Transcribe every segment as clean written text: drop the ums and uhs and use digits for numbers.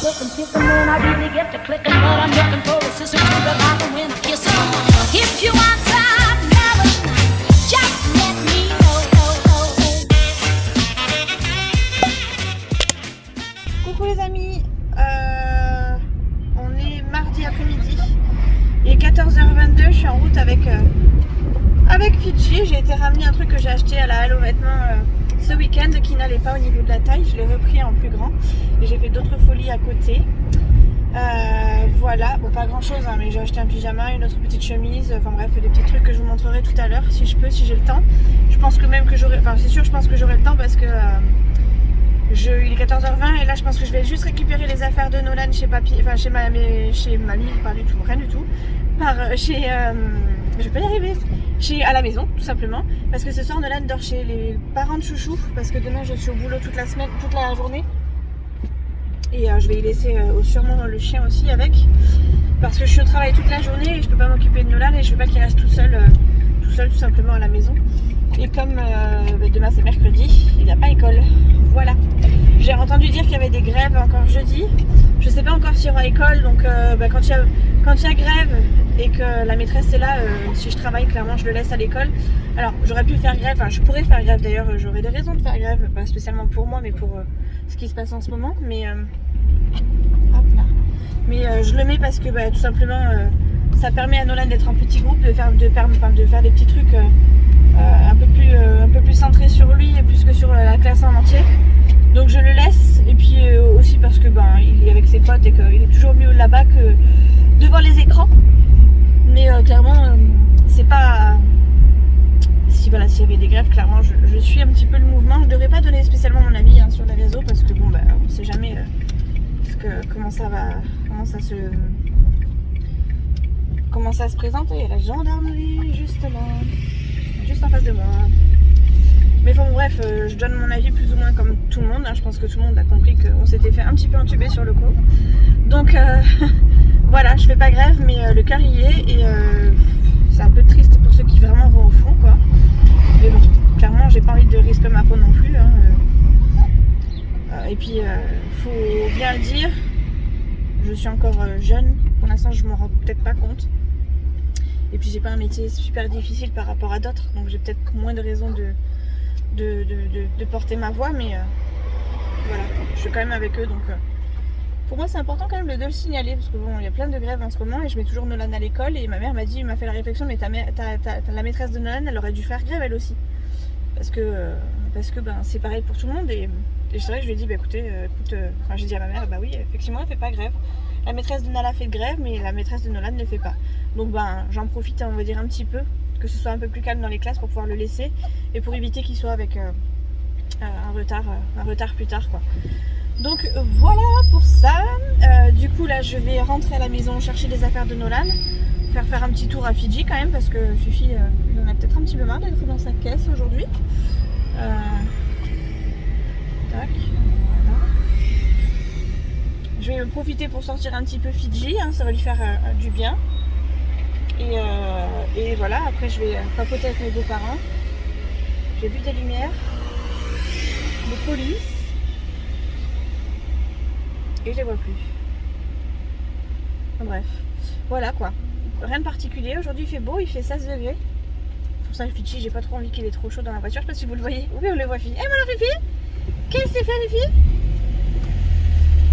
Looking, kissing when I really get to clicking, but I'm looking for a sister to the bottom when I kiss her. If you want some melon, just let me know. Coucou les amis, on est mardi après-midi, il est 14h22, je suis en route avec Fidji. J'ai été ramener un truc que j'ai acheté à la Halle aux vêtements ce week-end qui n'allait pas au niveau de la taille, je l'ai repris en plus grand et j'ai fait d'autres folies à côté. Voilà, bon pas grand chose hein, mais j'ai acheté un pyjama, une autre petite chemise, enfin bref des petits trucs que je vous montrerai tout à l'heure si je peux, si j'ai le temps. Je pense que même que j'aurai, enfin c'est sûr je pense que j'aurai le temps parce que il est 14h20 et là je pense que je vais juste récupérer les affaires de Nolan chez papy, enfin chez mamie, pas du tout, rien du tout, je vais pas y arriver, à la maison tout simplement, parce que ce soir Nolan dort chez les parents de Chouchou, parce que demain je suis au boulot toute la semaine, toute la journée, et je vais y laisser sûrement le chien aussi avec, parce que je suis au travail toute la journée et je peux pas m'occuper de Nolan et je veux pas qu'il reste tout seul tout simplement à la maison. Et comme demain c'est mercredi, il n'a pas école. Voilà. J'ai entendu dire qu'il y avait des grèves encore jeudi. Je sais pas encore s'il y aura école, donc quand il y a grève et que la maîtresse est là, si je travaille, clairement je le laisse à l'école. Alors j'aurais pu faire grève, enfin je pourrais faire grève d'ailleurs, j'aurais des raisons de faire grève, pas spécialement pour moi mais pour ce qui se passe en ce moment. Mais hop là. Mais je le mets parce que tout simplement ça permet à Nolan d'être en petit groupe, de faire des petits trucs un peu plus centrés sur lui et plus que sur la classe en entier. Donc je le laisse, et puis aussi parce que il est avec ses potes et qu'il est toujours mieux là-bas que devant les écrans. Mais clairement c'est pas... s'il y avait des grèves, clairement je suis un petit peu le mouvement. Je devrais pas donner spécialement mon avis sur les réseaux parce que on sait jamais comment ça se présente. Il y a la gendarmerie juste là, juste en face de moi. Mais bon bref, je donne mon avis plus ou moins comme tout le monde, hein. Je pense que tout le monde a compris qu'on s'était fait un petit peu entuber sur le coup. Donc voilà, je fais pas grève mais le cœur y est et c'est un peu triste pour ceux qui vraiment vont au fond quoi. Mais bon, clairement j'ai pas envie de risquer ma peau non plus hein. Et puis faut bien le dire, je suis encore jeune, pour l'instant je m'en rends peut-être pas compte. Et puis j'ai pas un métier super difficile par rapport à d'autres, donc j'ai peut-être moins de raisons de porter ma voix, mais voilà, je suis quand même avec eux, donc pour moi c'est important quand même de le signaler, parce que bon, il y a plein de grèves en ce moment et je mets toujours Nolan à l'école et ma mère m'a fait la réflexion, mais la maîtresse de Nolan elle aurait dû faire grève elle aussi, parce que c'est pareil pour tout le monde et c'est vrai que je lui ai dit j'ai dit à ma mère oui effectivement elle fait pas grève. La maîtresse de Nala fait de grève, mais la maîtresse de Nolan ne le fait pas. Donc j'en profite, on va dire un petit peu, que ce soit un peu plus calme dans les classes pour pouvoir le laisser et pour éviter qu'il soit avec un retard plus tard quoi. Donc voilà pour ça. Du coup là je vais rentrer à la maison chercher les affaires de Nolan, faire un petit tour à Fidji quand même parce que Fifi il en a peut-être un petit peu marre d'être dans sa caisse aujourd'hui. Tac. Je vais profiter pour sortir un petit peu Fidji, hein, ça va lui faire du bien. Et voilà, après je vais papoter avec mes beaux-parents. J'ai vu des lumières, des polices, et je les vois plus. Bref, voilà quoi. Rien de particulier, aujourd'hui il fait beau, il fait 16 degrés. Pour ça Fidji, j'ai pas trop envie qu'il ait trop chaud dans la voiture, je sais pas si vous le voyez. Oui on le voit Fifi. Eh mon Fifi, qu'est-ce que c'est fait Fifi?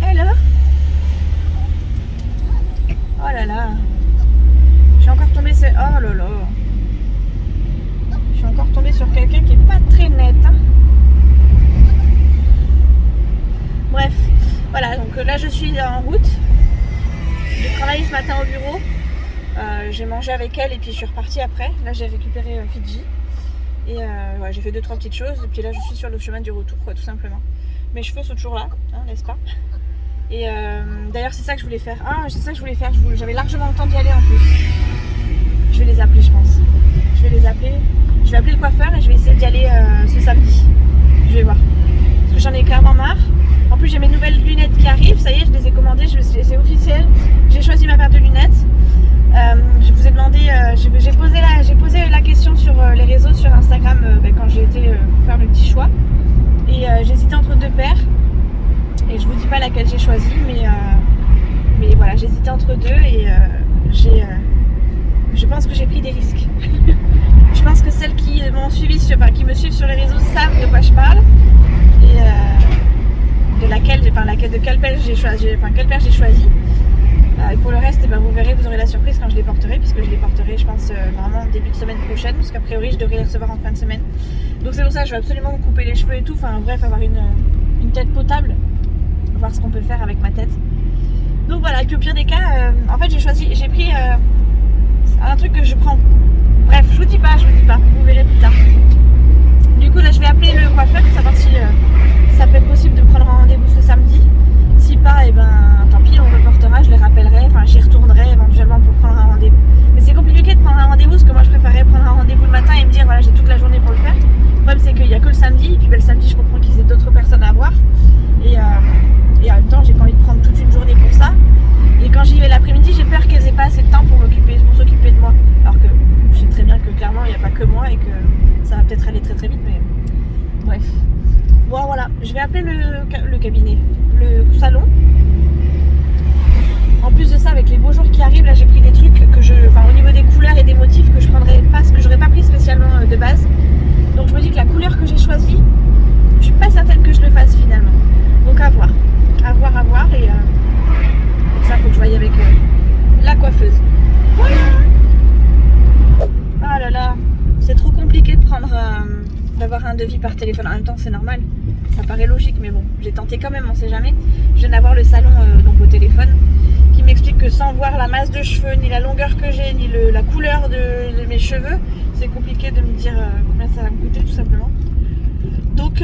Alors? Oh là là, je suis encore tombée sur... Oh là là, je suis encore tombée sur quelqu'un qui est pas très net hein. Bref, voilà, donc là je suis en route. J'ai travaillé ce matin au bureau, j'ai mangé avec elle et puis je suis repartie après. Là j'ai récupéré Fidji et j'ai fait 2-3 petites choses et puis là je suis sur le chemin du retour quoi, tout simplement. Mes cheveux sont toujours là, hein, n'est-ce pas? Et d'ailleurs c'est ça que je voulais faire. J'avais largement le temps d'y aller en plus. Je vais les appeler je pense. Je vais appeler le coiffeur et je vais essayer d'y aller ce samedi. Je vais voir. Parce que j'en ai clairement marre. En plus j'ai mes nouvelles lunettes qui arrivent, ça y est je les ai commandées, c'est officiel. J'ai choisi ma paire de lunettes. Je vous ai demandé, j'ai posé la question sur les réseaux, sur Instagram quand j'ai été faire le petit choix. Et j'ai hésité entre deux paires. Et je vous dis pas laquelle j'ai choisi, mais voilà, j'hésitais entre deux et je pense que j'ai pris des risques. Je pense que celles qui m'ont suivi, qui me suivent sur les réseaux savent de quoi je parle et de quelle paire j'ai choisi. Et pour le reste, vous verrez, vous aurez la surprise quand je les porterai, puisque je les porterai, je pense, vraiment début de semaine prochaine, parce qu'a priori, je devrais les recevoir en fin de semaine. Donc c'est pour ça que je vais absolument me couper les cheveux et tout, enfin bref, avoir une tête potable, voir ce qu'on peut faire avec ma tête. Donc voilà, et puis au pire des cas, en fait j'ai pris un truc que je prends. Bref, je vous dis pas, vous verrez plus tard. Du coup là, je vais appeler le coiffeur pour savoir si ça peut être possible de prendre un rendez-vous ce samedi. Si pas, et tant pis, on reportera, je les rappellerai, j'y retournerai éventuellement pour prendre un rendez-vous. Mais c'est compliqué de prendre un rendez-vous, parce que moi je préférerais prendre un rendez-vous le matin et me dire voilà, j'ai toute la journée pour le faire. Le problème c'est qu'il n'y a que le samedi, et puis le samedi je comprends qu'ils aient d'autres personnes à voir. Et en même temps, j'ai pas envie de prendre toute une journée pour ça. Et quand j'y vais l'après-midi, j'ai peur qu'elles aient pas assez de temps pour s'occuper de moi. Alors que je sais très bien que clairement il n'y a pas que moi et que ça va peut-être aller très très vite, mais bref. Bon voilà, je vais appeler le cabinet, le salon. En plus de ça, avec les beaux jours qui arrivent, là j'ai pris des trucs au niveau des couleurs et des motifs que je prendrais pas, que j'aurais pas pris spécialement de base. Donc je me dis que la couleur que j'ai choisie, je suis pas certaine que je le fasse finalement. Donc à voir et pour ça faut que je voie avec la coiffeuse. Voilà. Ah là là, c'est trop compliqué de d'avoir un devis par téléphone. En même temps c'est normal, ça paraît logique, mais bon, j'ai tenté quand même, on sait jamais. Je viens d'avoir le salon donc au téléphone qui m'explique que sans voir la masse de cheveux, ni la longueur que j'ai, ni la couleur de mes cheveux, c'est compliqué de me dire combien ça va me coûter tout simplement. Donc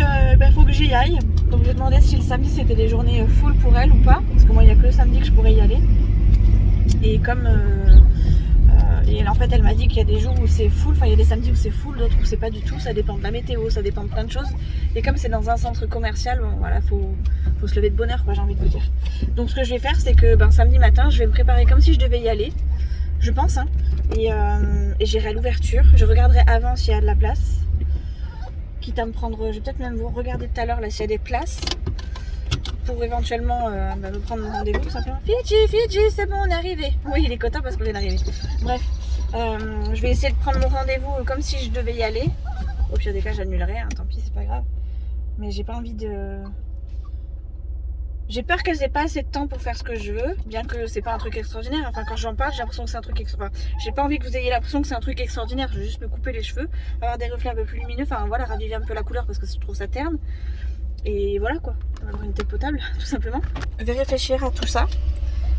faut que j'y aille. Donc j'ai demandé si le samedi c'était des journées full pour elle ou pas, parce que moi il n'y a que le samedi que je pourrais y aller. Et comme en fait elle m'a dit qu'il y a des jours où c'est full, il y a des samedis où c'est full, d'autres où c'est pas du tout, ça dépend de la météo, ça dépend de plein de choses. Et comme c'est dans un centre commercial, bon voilà, faut se lever de bonne heure, j'ai envie de vous dire. Donc ce que je vais faire, c'est que samedi matin, je vais me préparer comme si je devais y aller, je pense, hein, et j'irai à l'ouverture, je regarderai avant s'il y a de la place. Quitte à me prendre, je vais peut-être même vous regarder tout à l'heure là s'il y a des places pour éventuellement me prendre mon rendez-vous tout simplement. Fidji, c'est bon, on est arrivé. Oui, il est content parce qu'on vient d'arriver. Bref, je vais essayer de prendre mon rendez-vous comme si je devais y aller. Au pire des cas, j'annulerai, hein, tant pis, c'est pas grave. Mais j'ai pas envie de... J'ai peur qu'elles aient pas assez de temps pour faire ce que je veux, bien que c'est pas un truc extraordinaire. Enfin, quand j'en parle, j'ai l'impression que c'est un truc extraordinaire. J'ai pas envie que vous ayez l'impression que c'est un truc extraordinaire. Je vais juste me couper les cheveux, avoir des reflets un peu plus lumineux. Enfin, voilà, raviver un peu la couleur parce que je trouve ça terne. Et voilà quoi, avoir une tête potable, tout simplement. Je vais réfléchir à tout ça.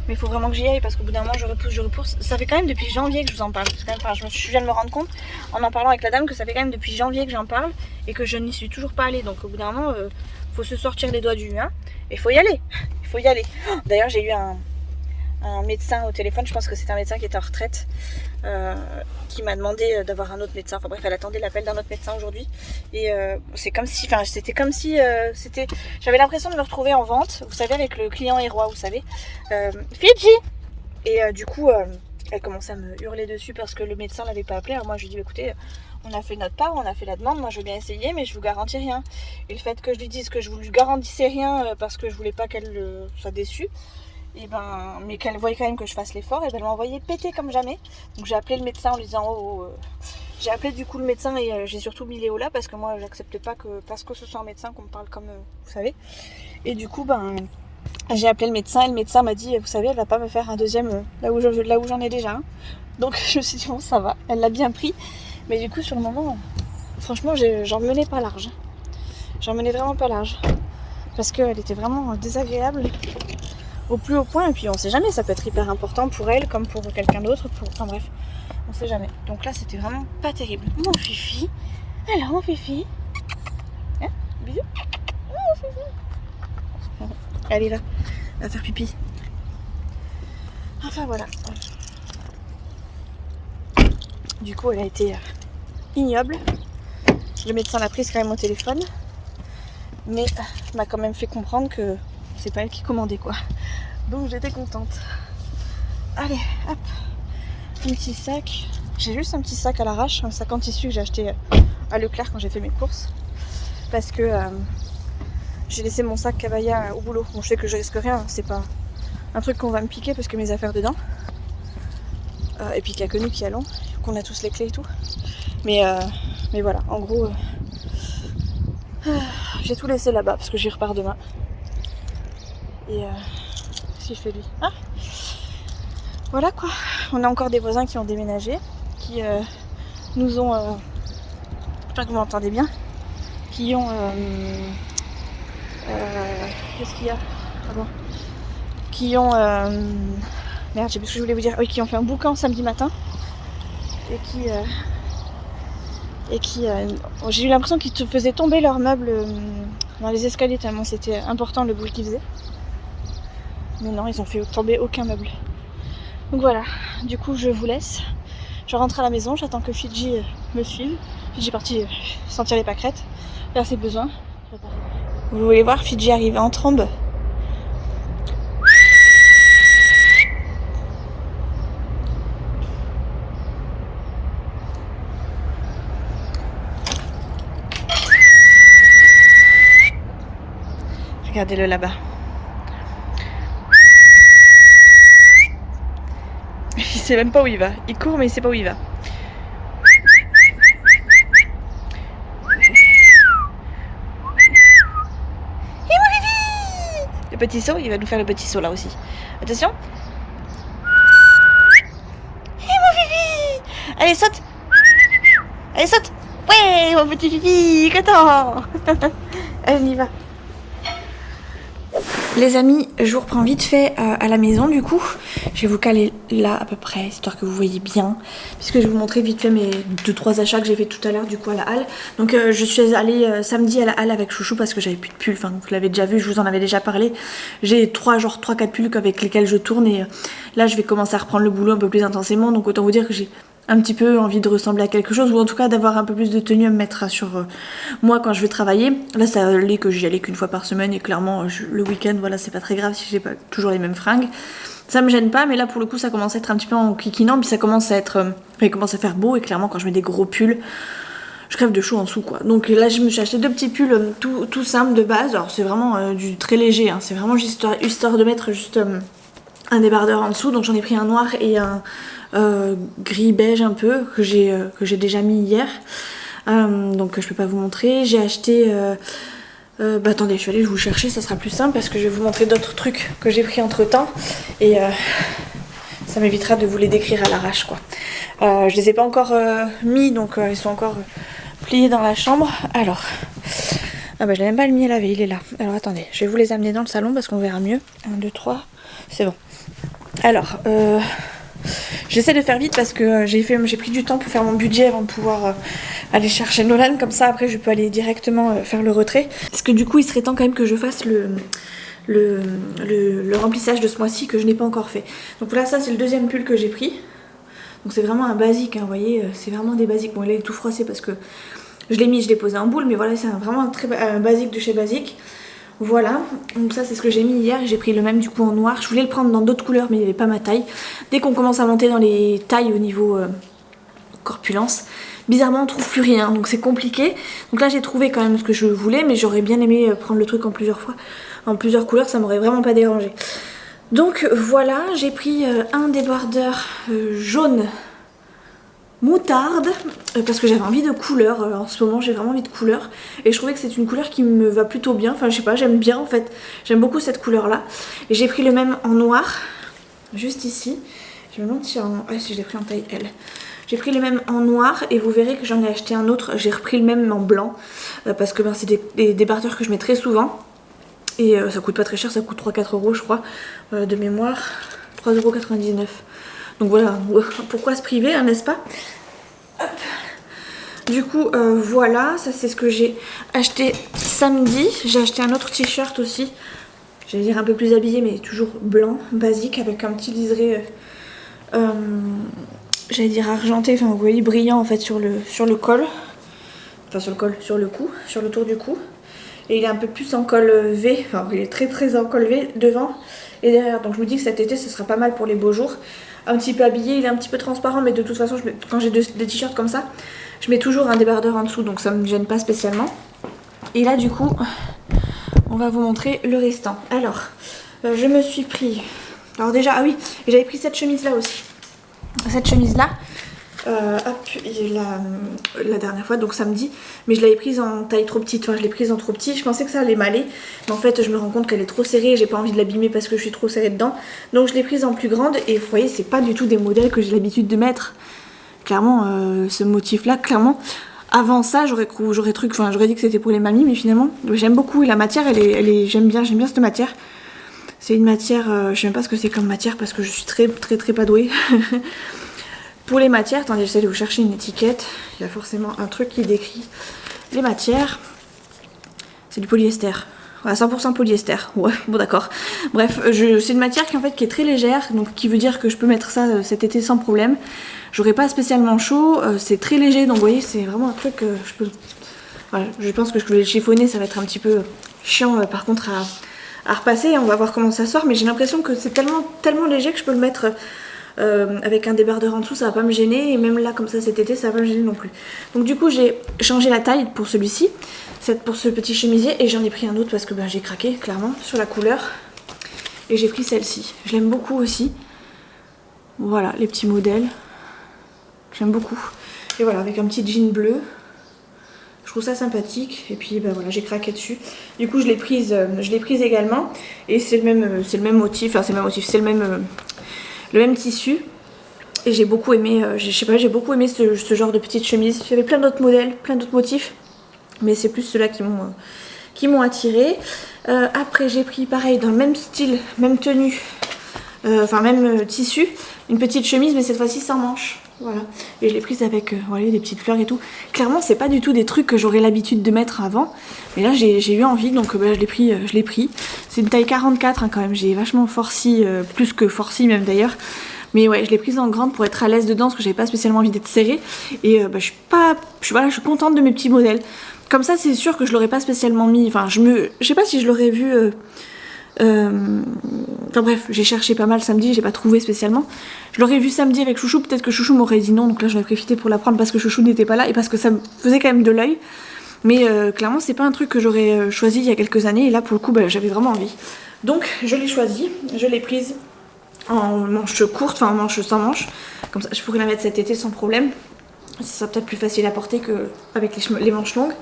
Mais il faut vraiment que j'y aille parce qu'au bout d'un moment, je repousse. Ça fait quand même depuis janvier que je vous en parle. Je viens de me rendre compte en parlant avec la dame que ça fait quand même depuis janvier que j'en parle et que je n'y suis toujours pas allée. Donc au bout d'un moment, faut se sortir les doigts du et faut y aller. Il faut y aller. D'ailleurs, j'ai eu un médecin au téléphone, je pense que c'est un médecin qui est en retraite, qui m'a demandé d'avoir un autre médecin. Enfin bref, elle attendait l'appel d'un autre médecin aujourd'hui. Et c'est comme si, j'avais l'impression de me retrouver en vente, vous savez, avec le client et roi, vous savez. Fidji. Et du coup, elle commençait à me hurler dessus parce que le médecin l'avait pas appelé. Alors moi, je lui ai dit, écoutez, on a fait notre part, on a fait la demande, moi je veux bien essayer, mais je vous garantis rien. Et le fait que je lui dise que je vous lui garantissais rien parce que je voulais pas qu'elle soit déçue, mais qu'elle voyait quand même que je fasse l'effort, et elle m'a envoyé péter comme jamais. Donc j'ai appelé le médecin en lui disant j'ai appelé du coup le médecin et j'ai surtout mis Léo là parce que moi j'accepte pas que parce que ce soit un médecin qu'on me parle comme vous savez. Et du coup j'ai appelé le médecin et le médecin m'a dit vous savez, elle va pas me faire un deuxième là où j'en ai déjà un. Donc je me suis dit bon, ça va, elle l'a bien pris. Mais du coup sur le moment franchement j'en menais pas large. J'en menais vraiment pas large. Parce qu'elle était vraiment désagréable au plus haut point, et puis on sait jamais, ça peut être hyper important pour elle comme pour quelqu'un d'autre, enfin bref, on sait jamais. Donc là c'était vraiment pas terrible. Mon fifi, alors mon fifi, hein, bisous, mon fifi. Elle est là, elle va faire pipi. Enfin voilà. Du coup elle a été ignoble. Le médecin l'a prise quand même au téléphone, mais m'a quand même fait comprendre que c'est pas elle qui commandait quoi. Donc j'étais contente. Allez, hop, un petit sac. J'ai juste un petit sac à l'arrache, un sac en tissu que j'ai acheté à Leclerc quand j'ai fait mes courses. Parce que J'ai laissé mon sac cabaya au boulot. Bon, je sais que je risque rien, c'est pas un truc qu'on va me piquer parce que mes affaires dedans. Et puis qu'il n'y a que nous qui allons, qu'on a tous les clés et tout. Mais voilà, en gros, j'ai tout laissé là-bas parce que j'y repars demain. Et si je fais lui. Ah, voilà quoi. On a encore des voisins qui ont déménagé, qui nous ont. J'espère que vous m'entendez bien. Qui ont. Qu'est-ce qu'il y a? Pardon. Qui ont. Merde, je sais plus ce que je voulais vous dire. Oui, qui ont fait un boucan samedi matin. Et qui. J'ai eu l'impression qu'ils te faisaient tomber leurs meubles dans les escaliers tellement c'était important le bruit qu'ils faisaient. Mais non, ils ont fait tomber aucun meuble. Donc voilà, du coup je vous laisse. Je rentre à la maison, j'attends que Fidji me suive. Fidji est parti sentir les pâquerettes, faire ses besoins. Vous voulez voir Fidji arriver en trombe? Regardez-le là-bas. Il sait même pas où il va. Il court mais il sait pas où il va. Le petit saut, il va nous faire le petit saut là aussi. Attention. Hé mon Fifi! Allez saute! Allez saute! Ouais mon petit Fifi! Content! Allez on y va. Les amis, je vous reprends vite fait à la maison du coup. Je vais vous caler là à peu près, histoire que vous voyez bien. Puisque je vais vous montrer vite fait mes 2-3 achats que j'ai fait tout à l'heure du coup à la halle. Donc je suis allée samedi à la halle avec Chouchou parce que j'avais plus de pulls. Enfin vous l'avez déjà vu, je vous en avais déjà parlé. J'ai 3-4 pulls avec lesquels je tourne. Et là je vais commencer à reprendre le boulot un peu plus intensément. Donc autant vous dire que j'ai un petit peu envie de ressembler à quelque chose, ou en tout cas d'avoir un peu plus de tenue à me mettre sur moi quand je vais travailler. Là ça allait que j'y allais qu'une fois par semaine et clairement le week-end voilà c'est pas très grave si j'ai pas toujours les mêmes fringues. Ça me gêne pas, mais là pour le coup ça commence à être un petit peu en kikinant, puis ça commence à être il commence à faire beau et clairement quand je mets des gros pulls je crève de chaud en dessous quoi. Donc là je me suis acheté 2 petits pulls tout simples de base. Alors c'est vraiment du très léger hein. C'est vraiment juste histoire de mettre juste un débardeur en dessous. Donc j'en ai pris un noir et un gris beige un peu que j'ai déjà mis hier, donc je peux pas vous montrer. J'ai acheté attendez je vais aller vous chercher, ça sera plus simple parce que je vais vous montrer d'autres trucs que j'ai pris entre temps et ça m'évitera de vous les décrire à l'arrache quoi. Je les ai pas encore mis donc ils sont encore pliés dans la chambre. Alors je l'ai même pas mis à laver, il est là. Alors attendez, je vais vous les amener dans le salon parce qu'on verra mieux. 1, 2, 3, c'est bon. Alors j'essaie de faire vite parce que j'ai pris du temps pour faire mon budget avant de pouvoir aller chercher Nolan. Comme ça après je peux aller directement faire le retrait. Parce que du coup il serait temps quand même que je fasse le remplissage de ce mois-ci que je n'ai pas encore fait. Donc là ça c'est le deuxième pull que j'ai pris. Donc c'est vraiment un basique hein, vous voyez, c'est vraiment des basiques. Bon là il est tout froissé parce que je l'ai posé en boule, mais voilà c'est vraiment un basique de chez Basique. Voilà, donc ça c'est ce que j'ai mis hier, j'ai pris le même du coup en noir. Je voulais le prendre dans d'autres couleurs mais il n'y avait pas ma taille. Dès qu'on commence à monter dans les tailles au niveau corpulence, bizarrement on trouve plus rien, donc c'est compliqué. Donc là j'ai trouvé quand même ce que je voulais, mais j'aurais bien aimé prendre le truc en plusieurs couleurs, ça m'aurait vraiment pas dérangé. Donc voilà, j'ai pris un débardeur jaune moutarde parce que j'avais envie de couleur. En ce moment j'ai vraiment envie de couleur et je trouvais que c'est une couleur qui me va plutôt bien. Enfin je sais pas, j'aime bien en fait, j'aime beaucoup cette couleur là. Et j'ai pris le même en noir juste ici. Je me demande si je l'ai pris en taille L. J'ai pris le même en noir et vous verrez que j'en ai acheté un autre. J'ai repris le même en blanc parce que c'est des débardeurs que je mets très souvent et ça coûte pas très cher, ça coûte 3-4 euros je crois de mémoire, 3,99 €. Donc voilà, pourquoi se priver, hein, n'est-ce pas? Hop. Du coup, voilà, ça c'est ce que j'ai acheté samedi. J'ai acheté un autre t-shirt aussi. J'allais dire un peu plus habillé, mais toujours blanc, basique, avec un petit liseré, j'allais dire argenté, enfin vous voyez, brillant en fait sur le col. Enfin sur le cou, sur le tour du cou. Et il est un peu plus en col V, enfin il est très en col V devant et derrière. Donc je vous dis que cet été, ce sera pas mal pour les beaux jours. Un petit peu habillé, il est un petit peu transparent, mais de toute façon quand j'ai des t-shirts comme ça je mets toujours un débardeur en dessous, donc ça me gêne pas spécialement. Et là du coup on va vous montrer le restant. Alors, je me suis pris... Alors déjà, ah oui, j'avais pris cette chemise-là aussi. Cette chemise-là, hop, la dernière fois, donc samedi, mais je l'avais prise en taille trop petite, enfin je l'ai prise en trop petit, je pensais que ça allait m'aller, mais en fait je me rends compte qu'elle est trop serrée et j'ai pas envie de l'abîmer parce que je suis trop serrée dedans, donc je l'ai prise en plus grande et vous voyez c'est pas du tout des modèles que j'ai l'habitude de mettre, clairement ce motif là, clairement, avant ça j'aurais dit que c'était pour les mamies, mais finalement j'aime beaucoup et la matière j'aime bien cette matière, c'est une matière, je sais même pas ce que c'est comme matière parce que je suis très pas douée. Pour les matières, attendez, j'essaie de vous chercher une étiquette. Il y a forcément un truc qui décrit les matières. C'est du polyester. Voilà, 100% polyester. Ouais, bon d'accord. Bref, c'est une matière qui est très légère, donc qui veut dire que je peux mettre ça cet été sans problème. J'aurai pas spécialement chaud, c'est très léger, donc vous voyez, c'est vraiment un truc que je peux... Voilà, je pense que je vais le chiffonner, ça va être un petit peu chiant par contre à repasser. On va voir comment ça sort, mais j'ai l'impression que c'est tellement léger que je peux le mettre... avec un débardeur en dessous, ça va pas me gêner, et même là comme ça cet été ça va pas me gêner non plus. Donc du coup j'ai changé la taille pour celui-ci, pour ce petit chemisier, et j'en ai pris un autre parce que j'ai craqué clairement sur la couleur et j'ai pris celle-ci. Je l'aime beaucoup aussi. Voilà les petits modèles, j'aime beaucoup. Et voilà, avec un petit jean bleu, je trouve ça sympathique. Et puis voilà, j'ai craqué dessus. Du coup je l'ai prise également, et c'est le même motif, enfin c'est le même tissu, et j'ai beaucoup aimé, j'ai beaucoup aimé ce genre de petite chemise. J'avais plein d'autres modèles, plein d'autres motifs, mais c'est plus ceux-là qui m'ont attiré. Après j'ai pris pareil dans le même style, même tenue, même tissu, une petite chemise, mais cette fois-ci sans manches. Voilà, et je l'ai prise avec voilà, des petites fleurs et tout. Clairement c'est pas du tout des trucs que j'aurais l'habitude de mettre avant, mais là j'ai eu envie, donc je l'ai pris. C'est une taille 44 quand même, j'ai vachement forci, plus que forci même d'ailleurs. Mais ouais, je l'ai prise en grande pour être à l'aise dedans parce que j'avais pas spécialement envie d'être serrée. Et je suis contente de mes petits modèles. Comme ça c'est sûr que je l'aurais pas spécialement mis, je sais pas si je l'aurais vu... bref, j'ai cherché pas mal samedi, j'ai pas trouvé spécialement. Je l'aurais vu samedi avec Chouchou, peut-être que Chouchou m'aurait dit non, donc là j'en ai profité pour la prendre parce que Chouchou n'était pas là et parce que ça me faisait quand même de l'œil. Mais clairement c'est pas un truc que j'aurais choisi il y a quelques années, et là pour le coup j'avais vraiment envie. Donc je l'ai choisi, je l'ai prise en manche courte, en manche sans manche, comme ça je pourrais la mettre cet été sans problème. Ça sera peut-être plus facile à porter qu'avec les manches longues.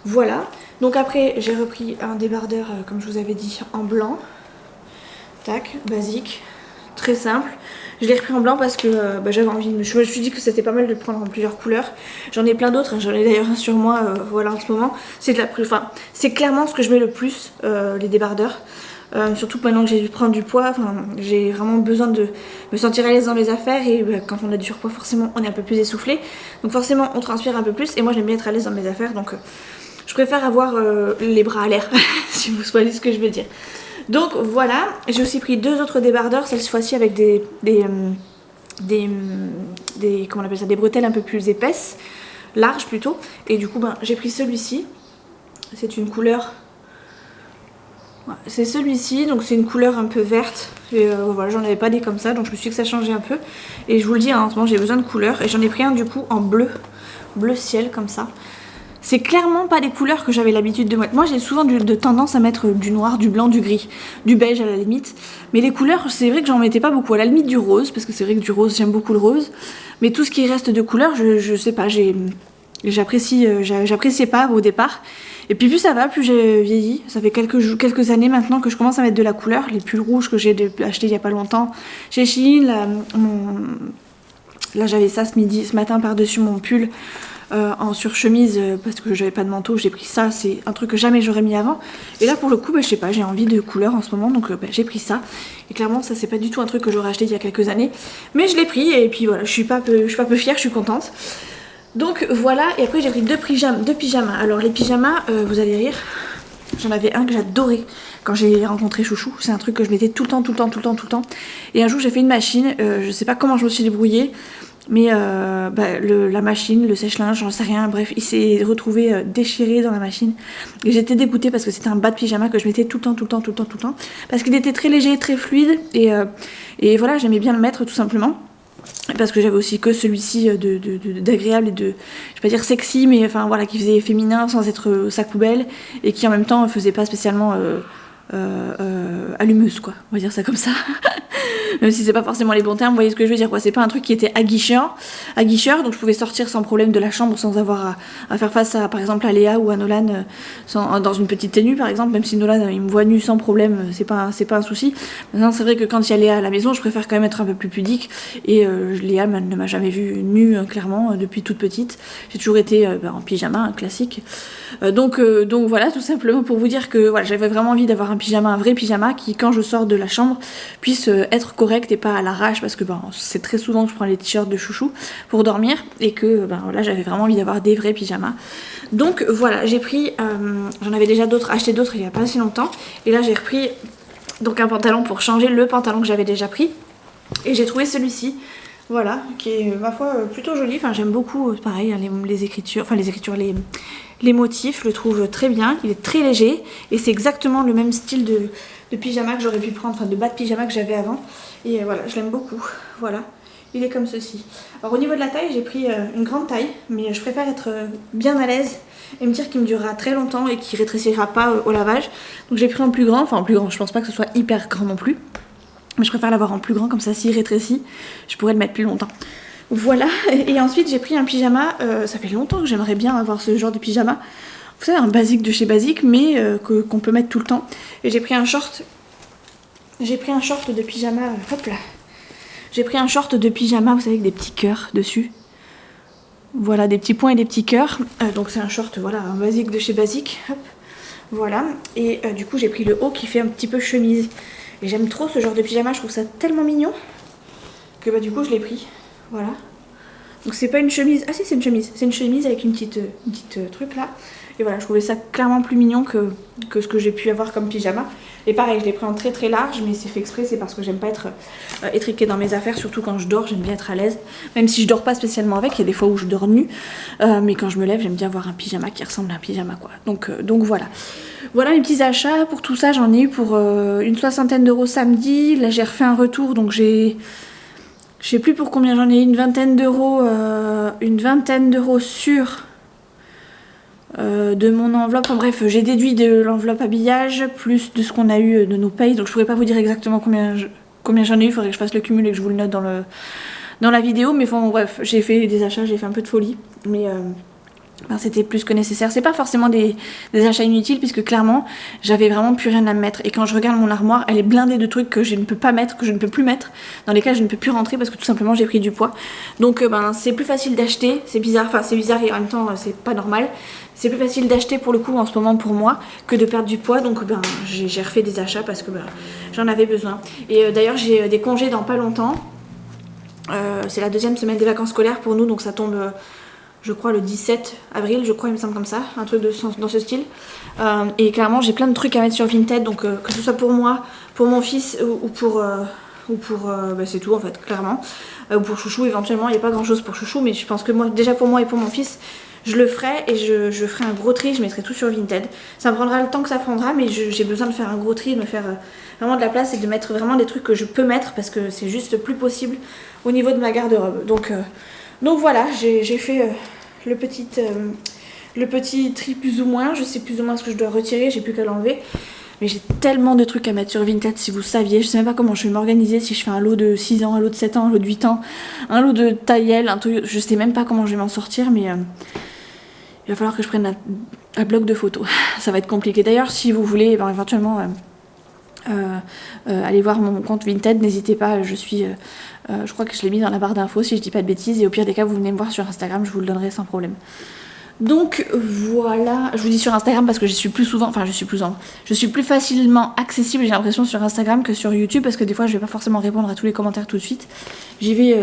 Voilà, donc après j'ai repris un débardeur comme je vous avais dit en blanc, tac, basique, très simple. Je l'ai repris en blanc parce que j'avais envie, je me suis dit que c'était pas mal de le prendre en plusieurs couleurs. J'en ai plein d'autres, j'en ai d'ailleurs un sur moi, voilà en ce moment. C'est clairement ce que je mets le plus, les débardeurs. Surtout maintenant que j'ai dû prendre du poids, j'ai vraiment besoin de me sentir à l'aise dans mes affaires, et quand on a du surpoids forcément on est un peu plus essoufflé, donc forcément on transpire un peu plus, et moi j'aime bien être à l'aise dans mes affaires, donc je préfère avoir les bras à l'air, si vous voyez ce que je veux dire. Donc voilà, j'ai aussi pris deux autres débardeurs, cette fois-ci avec des comment on appelle ça, des bretelles un peu plus épaisses, larges plutôt, et du coup j'ai pris celui-ci, c'est une couleur... C'est celui-ci, donc c'est une couleur un peu verte, et voilà, j'en avais pas des comme ça, donc je me suis dit que ça changeait un peu, et je vous le dis, en ce moment j'ai besoin de couleurs, et j'en ai pris un du coup en bleu ciel comme ça. C'est clairement pas des couleurs que j'avais l'habitude de mettre. Moi j'ai souvent de tendance à mettre du noir, du blanc, du gris, du beige à la limite, mais les couleurs c'est vrai que j'en mettais pas beaucoup, à la limite du rose, parce que c'est vrai que du rose j'aime beaucoup le rose, mais tout ce qui reste de couleurs, je sais pas, j'appréciais pas au départ. Et puis plus ça va, plus j'ai vieilli. Ça fait quelques années maintenant que je commence à mettre de la couleur. Les pulls rouges que j'ai achetés il y a pas longtemps chez Shein, là j'avais ça ce matin par-dessus mon pull en surchemise parce que j'avais pas de manteau, j'ai pris ça, c'est un truc que jamais j'aurais mis avant. Et là pour le coup, je sais pas, j'ai envie de couleur en ce moment, donc j'ai pris ça. Et clairement ça c'est pas du tout un truc que j'aurais acheté il y a quelques années, mais je l'ai pris, et puis voilà, je suis pas peu fière, je suis contente. Donc voilà, et après j'ai pris deux pyjamas. Alors les pyjamas, vous allez rire, j'en avais un que j'adorais quand j'ai rencontré Chouchou. C'est un truc que je mettais tout le temps. Et un jour j'ai fait une machine, je sais pas comment je me suis débrouillée, mais la machine, le sèche-linge, j'en sais rien, bref, il s'est retrouvé déchiré dans la machine. Et j'étais dégoûtée parce que c'était un bas de pyjama que je mettais tout le temps. Parce qu'il était très léger, très fluide, et voilà, j'aimais bien le mettre tout simplement. parce que j'avais aussi que celui-ci d'agréable et de, je vais pas dire sexy, mais enfin voilà, qui faisait féminin sans être sac poubelle, et qui en même temps faisait pas spécialement allumeuse, quoi, on va dire ça comme ça. Même si c'est pas forcément les bons termes, vous voyez ce que je veux dire, quoi. C'est pas un truc qui était aguicheur, donc je pouvais sortir sans problème de la chambre sans avoir à faire face à, par exemple, à Léa ou à Nolan dans une petite tenue, par exemple, même si Nolan il me voit nue sans problème, c'est pas un souci. Maintenant, c'est vrai que quand il y a Léa à la maison, je préfère quand même être un peu plus pudique, et Léa ne m'a jamais vue nue, clairement, depuis toute petite. J'ai toujours été en pyjama, un classique. Donc voilà, tout simplement pour vous dire que voilà, j'avais vraiment envie d'avoir un pyjama, un vrai pyjama qui, quand je sors de la chambre, puisse être correct et pas à l'arrache, parce que c'est très souvent que je prends les t-shirts de chouchou pour dormir, et que là j'avais vraiment envie d'avoir des vrais pyjamas. Donc voilà, j'ai pris, j'en avais déjà acheté d'autres il y a pas si longtemps, et là j'ai repris donc un pantalon pour changer le pantalon que j'avais déjà pris, et j'ai trouvé celui-ci. Voilà, qui est ma foi plutôt joli, enfin j'aime beaucoup, pareil, hein, les écritures, les motifs, je le trouve très bien, il est très léger, et c'est exactement le même style de pyjama que j'aurais pu prendre, enfin de bas de pyjama que j'avais avant, et voilà, je l'aime beaucoup, voilà, il est comme ceci. Alors au niveau de la taille, j'ai pris une grande taille, mais je préfère être bien à l'aise, et me dire qu'il me durera très longtemps, et qu'il rétrécira pas au lavage, donc j'ai pris en plus grand, je pense pas que ce soit hyper grand non plus, mais je préfère l'avoir en plus grand, comme ça s'il rétrécit, je pourrais le mettre plus longtemps. Voilà, et ensuite j'ai pris un pyjama, ça fait longtemps que j'aimerais bien avoir ce genre de pyjama. Vous savez, un basique de chez Basique, mais qu'on peut mettre tout le temps. Et j'ai pris un short. J'ai pris un short de pyjama, hop là. J'ai pris un short de pyjama, vous savez, avec des petits cœurs dessus. Voilà, des petits points et des petits cœurs. Donc c'est un short, voilà, un basique de chez Basique. Hop. Voilà, et du coup j'ai pris le haut qui fait un petit peu chemise. Et j'aime trop ce genre de pyjama, je trouve ça tellement mignon que du coup je l'ai pris. Voilà. Donc c'est pas une chemise. Ah si, c'est une chemise. C'est une chemise avec une petite truc là. Et voilà, je trouvais ça clairement plus mignon que ce que j'ai pu avoir comme pyjama. Et pareil, je l'ai pris en très très large, mais c'est fait exprès, c'est parce que j'aime pas être étriquée dans mes affaires, surtout quand je dors, j'aime bien être à l'aise. Même si je dors pas spécialement avec, il y a des fois où je dors nue. Mais quand je me lève, j'aime bien avoir un pyjama qui ressemble à un pyjama, quoi. Donc voilà. Voilà mes petits achats. Pour tout ça, j'en ai eu pour une 60aine d'euros samedi. Là, j'ai refait un retour, donc je sais plus pour combien j'en ai, une vingtaine d'euros sur de mon enveloppe. Enfin bref, j'ai déduit de l'enveloppe habillage plus de ce qu'on a eu de nos payes, donc je pourrais pas vous dire exactement combien j'en ai eu, il faudrait que je fasse le cumul et que je vous le note dans la vidéo, mais bon bref, j'ai fait des achats, j'ai fait un peu de folie, mais c'était plus que nécessaire. C'est pas forcément des achats inutiles, puisque clairement j'avais vraiment plus rien à me mettre, et quand je regarde mon armoire, elle est blindée de trucs que je ne peux pas mettre, que je ne peux plus mettre, dans lesquels je ne peux plus rentrer parce que tout simplement j'ai pris du poids. Donc c'est plus facile d'acheter, c'est bizarre et en même temps c'est pas normal, c'est plus facile d'acheter pour le coup en ce moment pour moi que de perdre du poids. Donc j'ai refait des achats parce que j'en avais besoin. Et d'ailleurs j'ai des congés dans pas longtemps, c'est la deuxième semaine des vacances scolaires pour nous, donc ça tombe je crois le 17 avril, je crois, il me semble comme ça, un truc dans ce style. Et clairement j'ai plein de trucs à mettre sur Vinted, donc que ce soit pour moi, pour mon fils ou pour c'est tout en fait, clairement. Ou pour Chouchou éventuellement, il n'y a pas grand chose pour Chouchou, mais je pense que moi, déjà pour moi et pour mon fils, je le ferai, et je ferai un gros tri, je mettrai tout sur Vinted. Ça me prendra le temps que ça prendra, mais j'ai besoin de faire un gros tri, de me faire vraiment de la place et de mettre vraiment des trucs que je peux mettre, parce que c'est juste plus possible au niveau de ma garde-robe. Donc voilà, j'ai fait le petit tri plus ou moins. Je sais plus ou moins ce que je dois retirer, j'ai plus qu'à l'enlever. Mais j'ai tellement de trucs à mettre sur Vinted, si vous saviez. Je sais même pas comment je vais m'organiser, si je fais un lot de 6 ans, un lot de 7 ans, un lot de 8 ans, un lot de tailleul, un truc. Je sais même pas comment je vais m'en sortir, mais il va falloir que je prenne un bloc de photos. Ça va être compliqué. D'ailleurs, si vous voulez éventuellement aller voir mon compte Vinted, n'hésitez pas, je crois que je l'ai mis dans la barre d'infos si je dis pas de bêtises, et au pire des cas vous venez me voir sur Instagram, je vous le donnerai sans problème. Donc voilà, je vous dis sur Instagram parce que je suis plus facilement accessible, j'ai l'impression, sur Instagram que sur YouTube, parce que des fois je vais pas forcément répondre à tous les commentaires tout de suite. J'y vais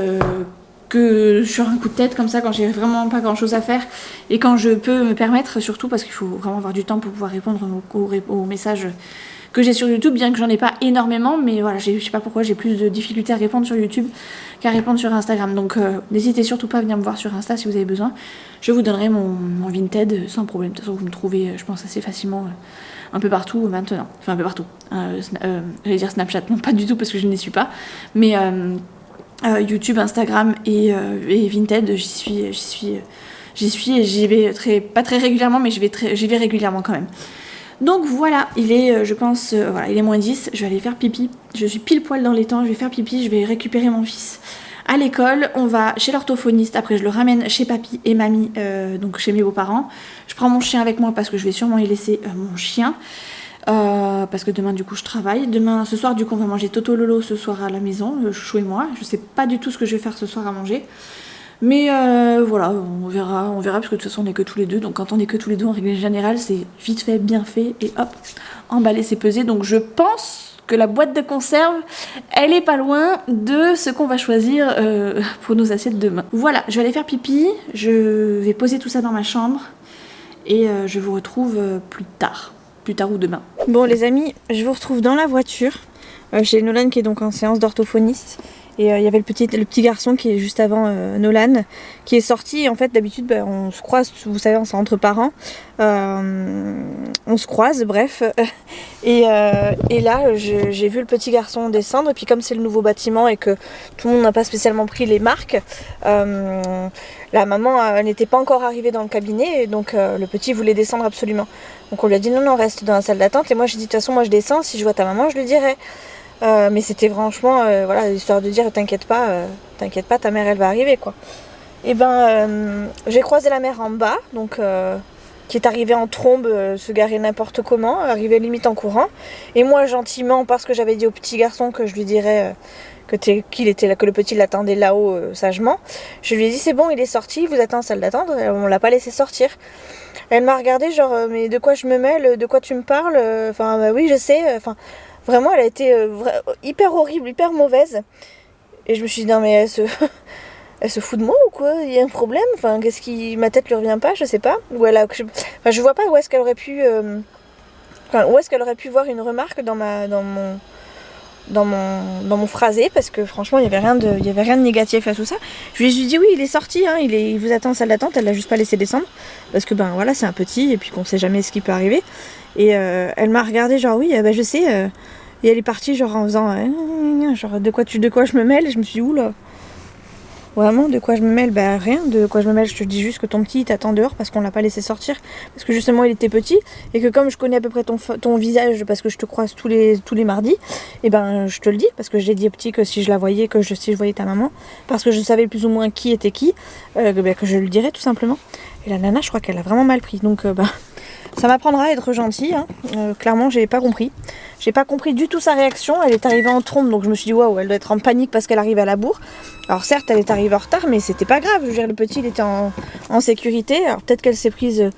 que sur un coup de tête comme ça, quand j'ai vraiment pas grand chose à faire, et quand je peux me permettre, surtout parce qu'il faut vraiment avoir du temps pour pouvoir répondre aux messages que j'ai sur YouTube, bien que j'en ai pas énormément, mais voilà, je sais pas pourquoi j'ai plus de difficultés à répondre sur YouTube qu'à répondre sur Instagram. Donc n'hésitez surtout pas à venir me voir sur Insta si vous avez besoin. Je vous donnerai mon Vinted sans problème. De toute façon, vous me trouvez, je pense, assez facilement un peu partout maintenant. Enfin, un peu partout. J'allais dire Snapchat, non pas du tout parce que je n'y suis pas. Mais YouTube, Instagram et Vinted. J'y suis et j'y vais pas très régulièrement, mais j'y vais régulièrement quand même. Donc voilà, il est, je pense, voilà, il est moins 10, je vais aller faire pipi. Je suis pile poil dans les temps, je vais faire pipi, je vais récupérer mon fils à l'école. On va chez l'orthophoniste, après je le ramène chez papy et mamie, donc chez mes beaux-parents. Je prends mon chien avec moi parce que je vais sûrement y laisser mon chien. Parce que demain du coup je travaille. Ce soir du coup on va manger Toto Lolo ce soir à la maison, Chouchou et moi. Je sais pas du tout ce que je vais faire ce soir à manger. Mais voilà, on verra parce que de toute façon on est que tous les deux. Donc quand on est que tous les deux en règle générale c'est vite fait, bien fait et hop, emballé c'est pesé. Donc je pense que la boîte de conserve elle est pas loin de ce qu'on va choisir pour nos assiettes demain. Voilà, je vais aller faire pipi, je vais poser tout ça dans ma chambre et je vous retrouve plus tard ou demain. Bon les amis, je vous retrouve dans la voiture chez Nolan qui est donc en séance d'orthophoniste. Et il y avait le petit garçon qui est juste avant Nolan qui est sorti. En fait d'habitude on se croise, vous savez, on s'entre parents, on se croise, bref. Et là j'ai vu le petit garçon descendre. Et puis comme c'est le nouveau bâtiment et que tout le monde n'a pas spécialement pris les marques, la maman n'était pas encore arrivée dans le cabinet. Et donc le petit voulait descendre absolument. Donc on lui a dit non, reste dans la salle d'attente. Et moi j'ai dit de toute façon moi je descends, si je vois ta maman je lui dirai. Mais c'était franchement, voilà, histoire de dire t'inquiète pas, ta mère elle va arriver quoi. Et j'ai croisé la mère en bas, donc qui est arrivée en trombe, se garer n'importe comment, arrivée limite en courant. Et moi gentiment, parce que j'avais dit au petit garçon que je lui dirais que le petit l'attendait là-haut sagement, je lui ai dit c'est bon, il est sorti, il vous attend en salle d'attente. On l'a pas laissé sortir. Elle m'a regardé genre mais de quoi je me mêle, de quoi tu me parles, enfin bah oui je sais, enfin. Vraiment, elle a été hyper horrible, hyper mauvaise. Et je me suis dit, non mais elle se fout de moi ou quoi? Il y a un problème? Enfin, ma tête lui revient pas, je sais pas. Je vois pas où est-ce qu'elle aurait pu... où est-ce qu'elle aurait pu voir une remarque dans mon phrasé, parce que franchement, il y avait rien de négatif à tout ça. Je lui ai dit, oui, il est sorti, hein, il vous attend en salle d'attente, elle l'a juste pas laissé descendre. Parce que voilà, c'est un petit, et puis qu'on sait jamais ce qui peut arriver. Et elle m'a regardé genre oui je sais et elle est partie genre en faisant genre de quoi je me mêle. Et je me suis dit oula, vraiment de quoi je me mêle? Bah rien, de quoi je me mêle, je te dis juste que ton petit t'attend dehors parce qu'on l'a pas laissé sortir parce que justement il était petit et que comme je connais à peu près ton visage parce que je te croise tous les mardis, et je te le dis parce que j'ai dit au petit que si je la voyais, si je voyais ta maman, parce que je savais plus ou moins qui était qui, que je le dirais tout simplement. Et la nana je crois qu'elle a vraiment mal pris, donc ça m'apprendra à être gentille, hein. Clairement j'ai pas compris du tout sa réaction. Elle est arrivée en trombe, donc je me suis dit waouh, elle doit être en panique parce qu'elle arrive à la bourre. Alors certes elle est arrivée en retard, mais c'était pas grave, je veux dire le petit il était en sécurité. Alors peut-être qu'elle s'est prise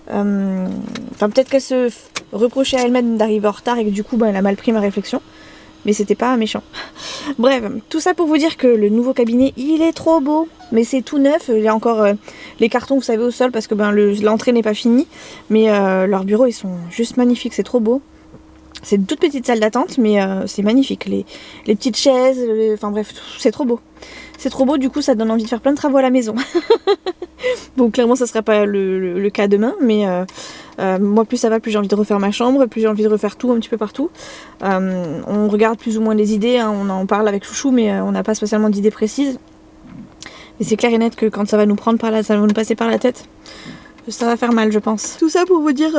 peut-être qu'elle se reprochait à elle-même d'arriver en retard et que du coup elle a mal pris ma réflexion, mais c'était pas méchant. Bref, tout ça pour vous dire que le nouveau cabinet il est trop beau, mais c'est tout neuf. Il y a encore les cartons, vous savez, au sol parce que l'entrée n'est pas finie, mais leurs bureaux ils sont juste magnifiques, c'est trop beau. C'est une toute petite salle d'attente, mais c'est magnifique, les petites chaises, enfin bref, c'est trop beau. C'est trop beau, du coup ça donne envie de faire plein de travaux à la maison. Bon clairement ça sera pas le cas demain, mais moi plus ça va, plus j'ai envie de refaire ma chambre, plus j'ai envie de refaire tout un petit peu partout. On regarde plus ou moins les idées, hein, on en parle avec Chouchou, mais on n'a pas spécialement d'idées précises. Mais c'est clair et net que quand ça va nous prendre par là, ça va nous passer par la tête, ça va faire mal je pense. Tout ça pour vous dire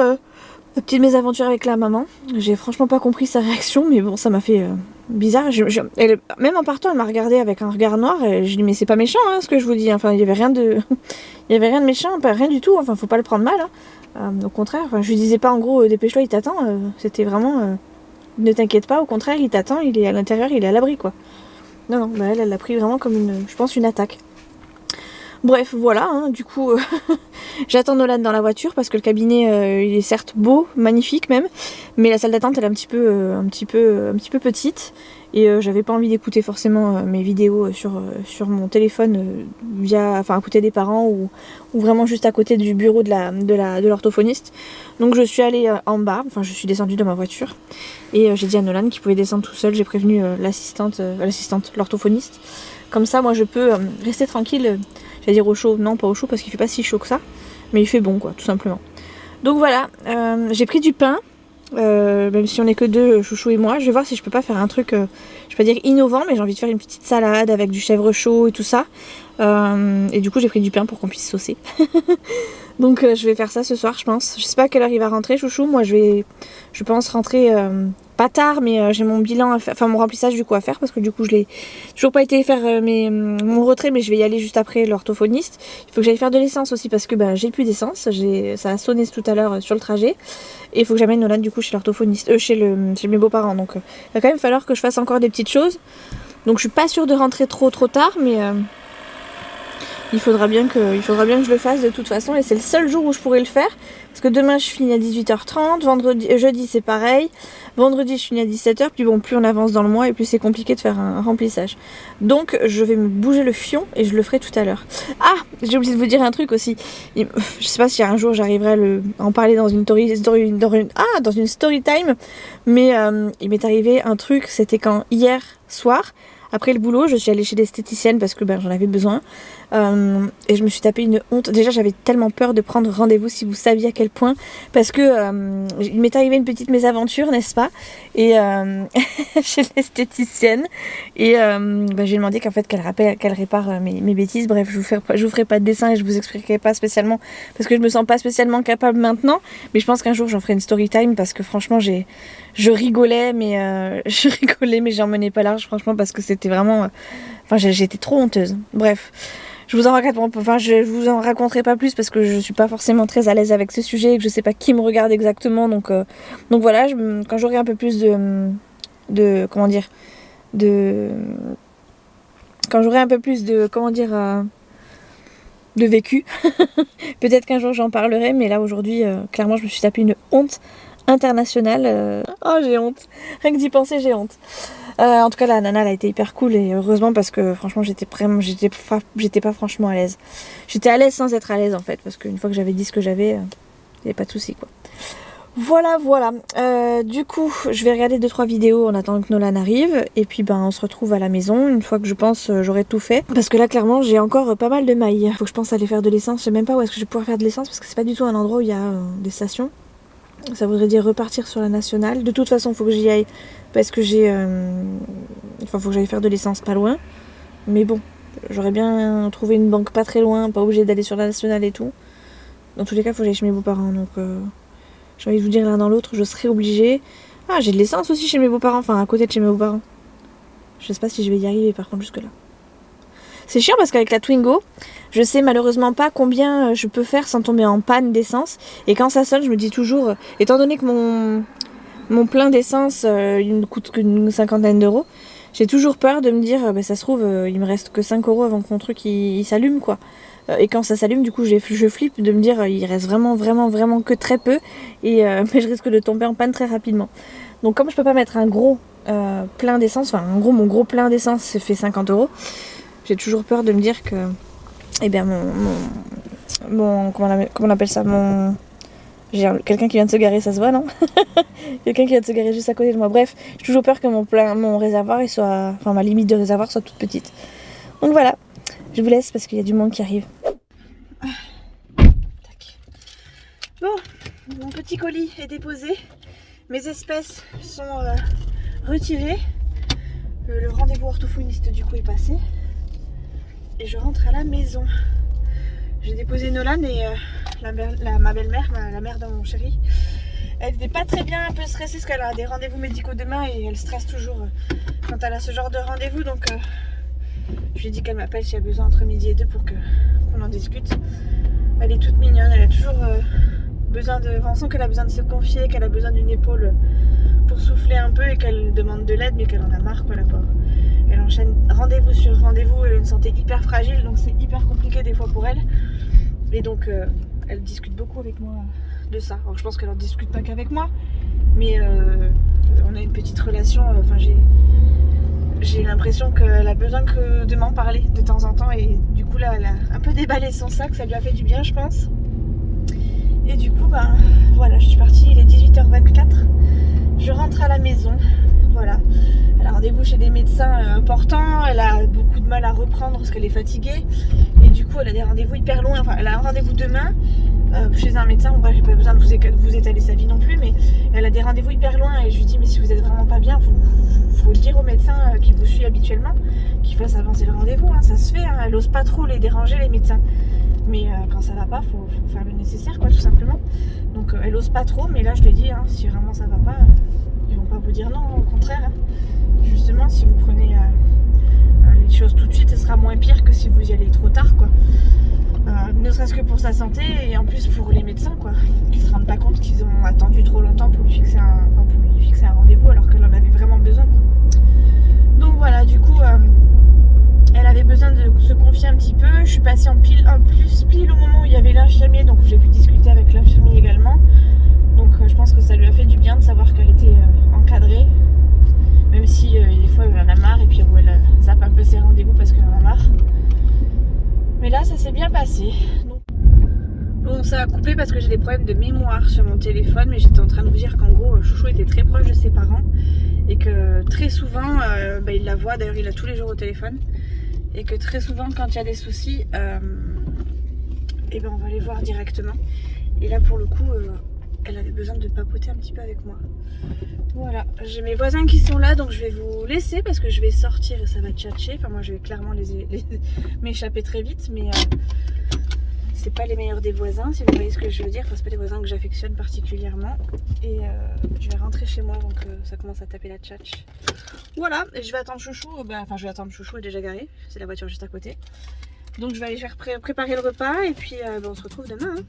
la petite mésaventure avec la maman. J'ai franchement pas compris sa réaction, mais bon ça m'a fait bizarre. Même en partant elle m'a regardé avec un regard noir et je dis mais c'est pas méchant hein, ce que je vous dis, enfin il y avait rien de méchant, rien du tout, enfin faut pas le prendre mal hein. Au contraire, enfin, je lui disais pas en gros dépêche-toi il t'attend, c'était vraiment ne t'inquiète pas, au contraire il t'attend, il est à l'intérieur, il est à l'abri quoi. Non elle l'a pris vraiment comme une attaque. Bref, voilà, hein, du coup, j'attends Nolan dans la voiture parce que le cabinet, il est certes beau, magnifique même, mais la salle d'attente, elle est un petit peu petite et j'avais pas envie d'écouter forcément mes vidéos sur mon téléphone à côté des parents ou vraiment juste à côté du bureau de l'orthophoniste. Donc je suis allée en bas, enfin je suis descendue de ma voiture et j'ai dit à Nolan qu'il pouvait descendre tout seul. J'ai prévenu l'orthophoniste. Comme ça, moi je peux rester tranquille. J'allais dire au chaud, non pas au chaud parce qu'il fait pas si chaud que ça, mais il fait bon quoi, tout simplement. Donc voilà, j'ai pris du pain, même si on est que deux, Chouchou et moi. Je vais voir si je peux pas faire un truc, je vais pas dire innovant, mais j'ai envie de faire une petite salade avec du chèvre chaud et tout ça. Et du coup j'ai pris du pain pour qu'on puisse saucer. Donc je vais faire ça ce soir je pense. Je sais pas à quelle heure il va rentrer Chouchou. Moi je pense rentrer pas tard, mais j'ai mon bilan à faire, enfin mon remplissage du coup à faire, parce que du coup je l'ai toujours pas été faire mon retrait, mais je vais y aller juste après l'orthophoniste. Il faut que j'aille faire de l'essence aussi parce que j'ai plus d'essence. Ça a sonné tout à l'heure sur le trajet. Et il faut que j'amène Nolan du coup chez l'orthophoniste, chez mes beaux-parents. Donc il va quand même falloir que je fasse encore des petites choses. Donc je suis pas sûre de rentrer trop tard, mais il faudra bien que je le fasse de toute façon, et c'est le seul jour où je pourrais le faire parce que demain je finis à 18h30, jeudi c'est pareil, vendredi je finis à 17h, puis bon, plus on avance dans le mois et plus c'est compliqué de faire un remplissage. Donc je vais me bouger le fion et je le ferai tout à l'heure. Ah, j'ai oublié de vous dire un truc aussi. Je sais pas si un jour j'arriverai à en parler dans une story time, mais il m'est arrivé un truc, c'était quand hier soir, après le boulot, je suis allée chez l'esthéticienne parce que j'en avais besoin. Et je me suis tapé une honte. Déjà, j'avais tellement peur de prendre rendez-vous, si vous saviez à quel point. Parce que il m'est arrivé une petite mésaventure, n'est-ce pas? Et chez l'esthéticienne. Et je lui ai demandé qu'en fait, qu'elle répare mes bêtises. Bref, je vous ferai pas de dessin et je vous expliquerai pas spécialement. Parce que je me sens pas spécialement capable maintenant. Mais je pense qu'un jour, j'en ferai une story time. Parce que franchement, je rigolais, mais j'en menais pas large, franchement, parce que c'était vraiment... j'étais trop honteuse. Bref, je vous en raconterai pas plus parce que je suis pas forcément très à l'aise avec ce sujet et que je sais pas qui me regarde exactement. Donc voilà, quand j'aurai un peu plus quand j'aurai un peu plus de vécu, peut-être qu'un jour j'en parlerai, mais là aujourd'hui, clairement, je me suis tapé une honte internationale. Oh, j'ai honte. Rien que d'y penser, j'ai honte. En tout cas, la nana, elle a été hyper cool, et heureusement, parce que franchement, j'étais pas franchement à l'aise. J'étais à l'aise sans être à l'aise en fait, parce qu'une fois que j'avais dit ce que j'avais, il n'y avait pas de souci quoi. Voilà. Du coup, je vais regarder 2-3 vidéos en attendant que Nolan arrive, et puis on se retrouve à la maison une fois que je pense j'aurai tout fait. Parce que là, clairement, j'ai encore pas mal de mailles. Faut que je pense aller faire de l'essence. Je sais même pas où est-ce que je vais pouvoir faire de l'essence, parce que c'est pas du tout un endroit où il y a des stations. Ça voudrait dire repartir sur la nationale. De toute façon, il faut que j'y aille parce que faut que j'aille faire de l'essence pas loin. Mais bon, j'aurais bien trouvé une banque pas très loin, pas obligée d'aller sur la nationale et tout. Dans tous les cas, il faut que j'aille chez mes beaux-parents. Donc, j'ai envie de vous dire l'un dans l'autre, je serai obligée. Ah, j'ai de l'essence aussi chez mes beaux-parents, enfin à côté de chez mes beaux-parents. Je sais pas si je vais y arriver par contre jusque-là. C'est chiant parce qu'avec la Twingo, je sais malheureusement pas combien je peux faire sans tomber en panne d'essence. Et quand ça sonne, je me dis toujours, étant donné que mon plein d'essence il ne coûte qu'une 50aine d'euros, j'ai toujours peur de me dire, ça se trouve, il me reste que 5 euros avant que mon truc il s'allume quoi. Et quand ça s'allume, du coup, je flippe de me dire, il reste vraiment que très peu. Et mais je risque de tomber en panne très rapidement. Donc comme je peux pas mettre un gros plein d'essence, enfin en gros mon gros plein d'essence fait 50 euros. J'ai toujours peur de me dire que, mon comment on appelle ça, j'ai quelqu'un qui vient de se garer, ça se voit, non? Quelqu'un qui vient de se garer juste à côté de moi. Bref, j'ai toujours peur que mon réservoir, ma limite de réservoir soit toute petite. Donc voilà, je vous laisse parce qu'il y a du monde qui arrive. Tac. Bon, mon petit colis est déposé. Mes espèces sont retirées. Le rendez-vous orthophoniste du coup est passé. Et je rentre à la maison. J'ai déposé Nolan et ma belle-mère, la mère de mon chéri, elle n'était pas très bien, un peu stressée parce qu'elle a des rendez-vous médicaux demain et elle stresse toujours quand elle a ce genre de rendez-vous. Donc je lui ai dit qu'elle m'appelle si elle a besoin entre midi et 2 pour qu'on en discute. Elle est toute mignonne, elle a toujours besoin de... On sent qu'elle a besoin de se confier, qu'elle a besoin d'une épaule pour souffler un peu et qu'elle demande de l'aide mais qu'elle en a marre quoi, la pauvre. Elle enchaîne rendez-vous sur rendez-vous, elle a une santé hyper fragile donc c'est hyper compliqué des fois pour elle. Et donc elle discute beaucoup avec moi de ça. Alors je pense qu'elle en discute pas qu'avec moi, mais on a une petite relation, j'ai l'impression qu'elle a besoin de m'en parler de temps en temps et du coup là elle a un peu déballé son sac, ça lui a fait du bien je pense. Et du coup voilà, je suis partie, il est 18h24, je rentre à la maison, voilà. Elle a rendez-vous chez des médecins importants, elle a beaucoup de mal à reprendre parce qu'elle est fatiguée et du coup elle a des rendez-vous hyper longs, enfin elle a un rendez-vous demain, chez un médecin. Bon, bref, j'ai pas besoin de vous étaler sa vie non plus, mais elle a des rendez-vous hyper loin et je lui dis mais si vous êtes vraiment pas bien, faut le dire au médecin qui vous suit habituellement, qu'il fasse avancer le rendez-vous, hein, ça se fait, hein. Elle ose pas trop les déranger les médecins, mais quand ça va pas, faut faire le nécessaire quoi, tout simplement. Donc elle ose pas trop, mais là je lui dis, hein, si vraiment ça va pas, ils vont pas vous dire non, au contraire, hein. Justement si vous prenez les choses tout de suite, ce sera moins pire que si vous y allez trop tard quoi. Ne serait-ce que pour sa santé et en plus pour les médecins quoi, qui se rendent pas compte qu'ils ont attendu trop longtemps pour lui fixer un rendez-vous alors qu'elle en avait vraiment besoin quoi. Donc voilà, du coup elle avait besoin de se confier un petit peu. Je suis passée en pile au moment où il y avait l'infirmier, donc j'ai pu discuter avec l'infirmier également. Donc je pense que ça lui a fait du bien de savoir qu'elle était encadrée, même si des fois elle en a marre et puis où elle zappe un peu ses rendez-vous parce qu'elle en a marre. Mais là ça s'est bien passé. Donc... Bon, ça a coupé parce que j'ai des problèmes de mémoire sur mon téléphone, mais j'étais en train de vous dire qu'en gros Chouchou était très proche de ses parents et que très souvent il la voit, d'ailleurs il a tous les jours au téléphone, et que très souvent quand il y a des soucis on va les voir directement. Et là pour le coup elle avait besoin de papoter un petit peu avec moi. Voilà, j'ai mes voisins qui sont là, donc je vais vous laisser parce que je vais sortir et ça va tchatcher. Enfin moi je vais clairement m'échapper très vite, mais c'est pas les meilleurs des voisins si vous voyez ce que je veux dire. Enfin c'est pas des voisins que j'affectionne particulièrement. Et je vais rentrer chez moi avant que ça commence à taper la tchatch. Voilà, et je vais attendre Chouchou. Enfin je vais attendre Chouchou, est déjà garé. C'est la voiture juste à côté. Donc je vais aller faire préparer le repas et puis on se retrouve demain. Hein.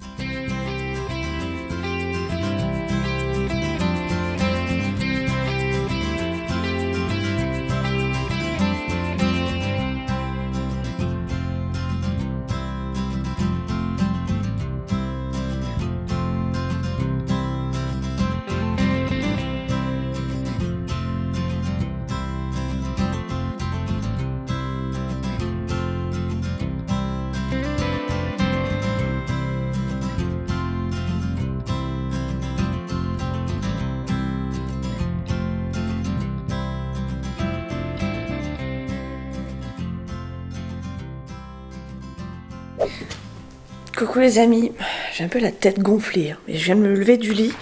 Coucou les amis, j'ai un peu la tête gonflée, hein, mais je viens de me lever du lit,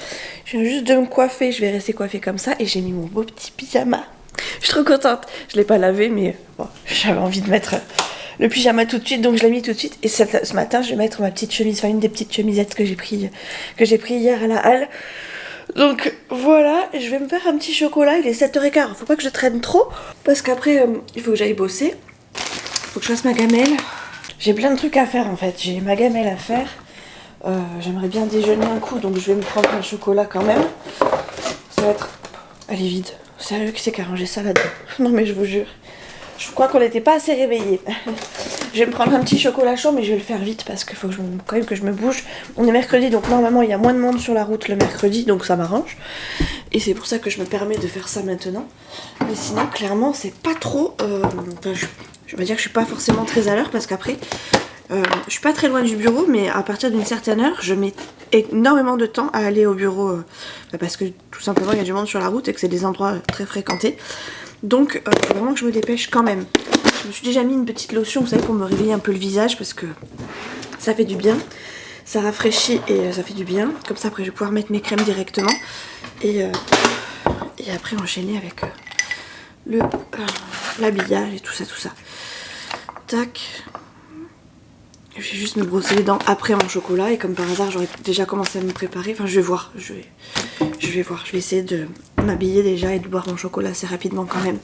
je viens juste de me coiffer, je vais rester coiffée comme ça et j'ai mis mon beau petit pyjama. Je suis trop contente, je l'ai pas lavé mais bon, j'avais envie de mettre le pyjama tout de suite donc je l'ai mis tout de suite et ce matin je vais mettre ma petite chemise, enfin une des petites chemisettes que j'ai pris hier à la halle. Donc voilà, je vais me faire un petit chocolat, il est 7h15, faut pas que je traîne trop parce qu'après il faut que j'aille bosser, faut que je fasse ma gamelle. J'ai plein de trucs à faire en fait, j'ai ma gamelle à faire, j'aimerais bien déjeuner un coup donc je vais me prendre un chocolat quand même. Ça va être... Elle est vide, sérieux qui c'est qui a rangé ça là-dedans? Non mais je vous jure, je crois qu'on n'était pas assez réveillés. Je vais me prendre un petit chocolat chaud mais je vais le faire vite parce qu'il faut quand même que je me bouge. On est mercredi donc normalement il y a moins de monde sur la route le mercredi donc ça m'arrange. Et c'est pour ça que je me permets de faire ça maintenant. Mais sinon clairement c'est pas trop... Je vais dire que je suis pas forcément très à l'heure parce qu'après je suis pas très loin du bureau mais à partir d'une certaine heure je mets énormément de temps à aller au bureau parce que tout simplement il y a du monde sur la route et que c'est des endroits très fréquentés. Donc il faut vraiment que je me dépêche quand même. Je me suis déjà mis une petite lotion vous savez pour me réveiller un peu le visage parce que ça fait du bien. Ça rafraîchit et ça fait du bien. Comme ça après je vais pouvoir mettre mes crèmes directement et après enchaîner avec l'habillage et tout ça. Tac. Je vais juste me brosser les dents après mon chocolat et comme par hasard j'aurais déjà commencé à me préparer. Enfin je vais voir, je vais essayer de m'habiller déjà et de boire mon chocolat assez rapidement quand même.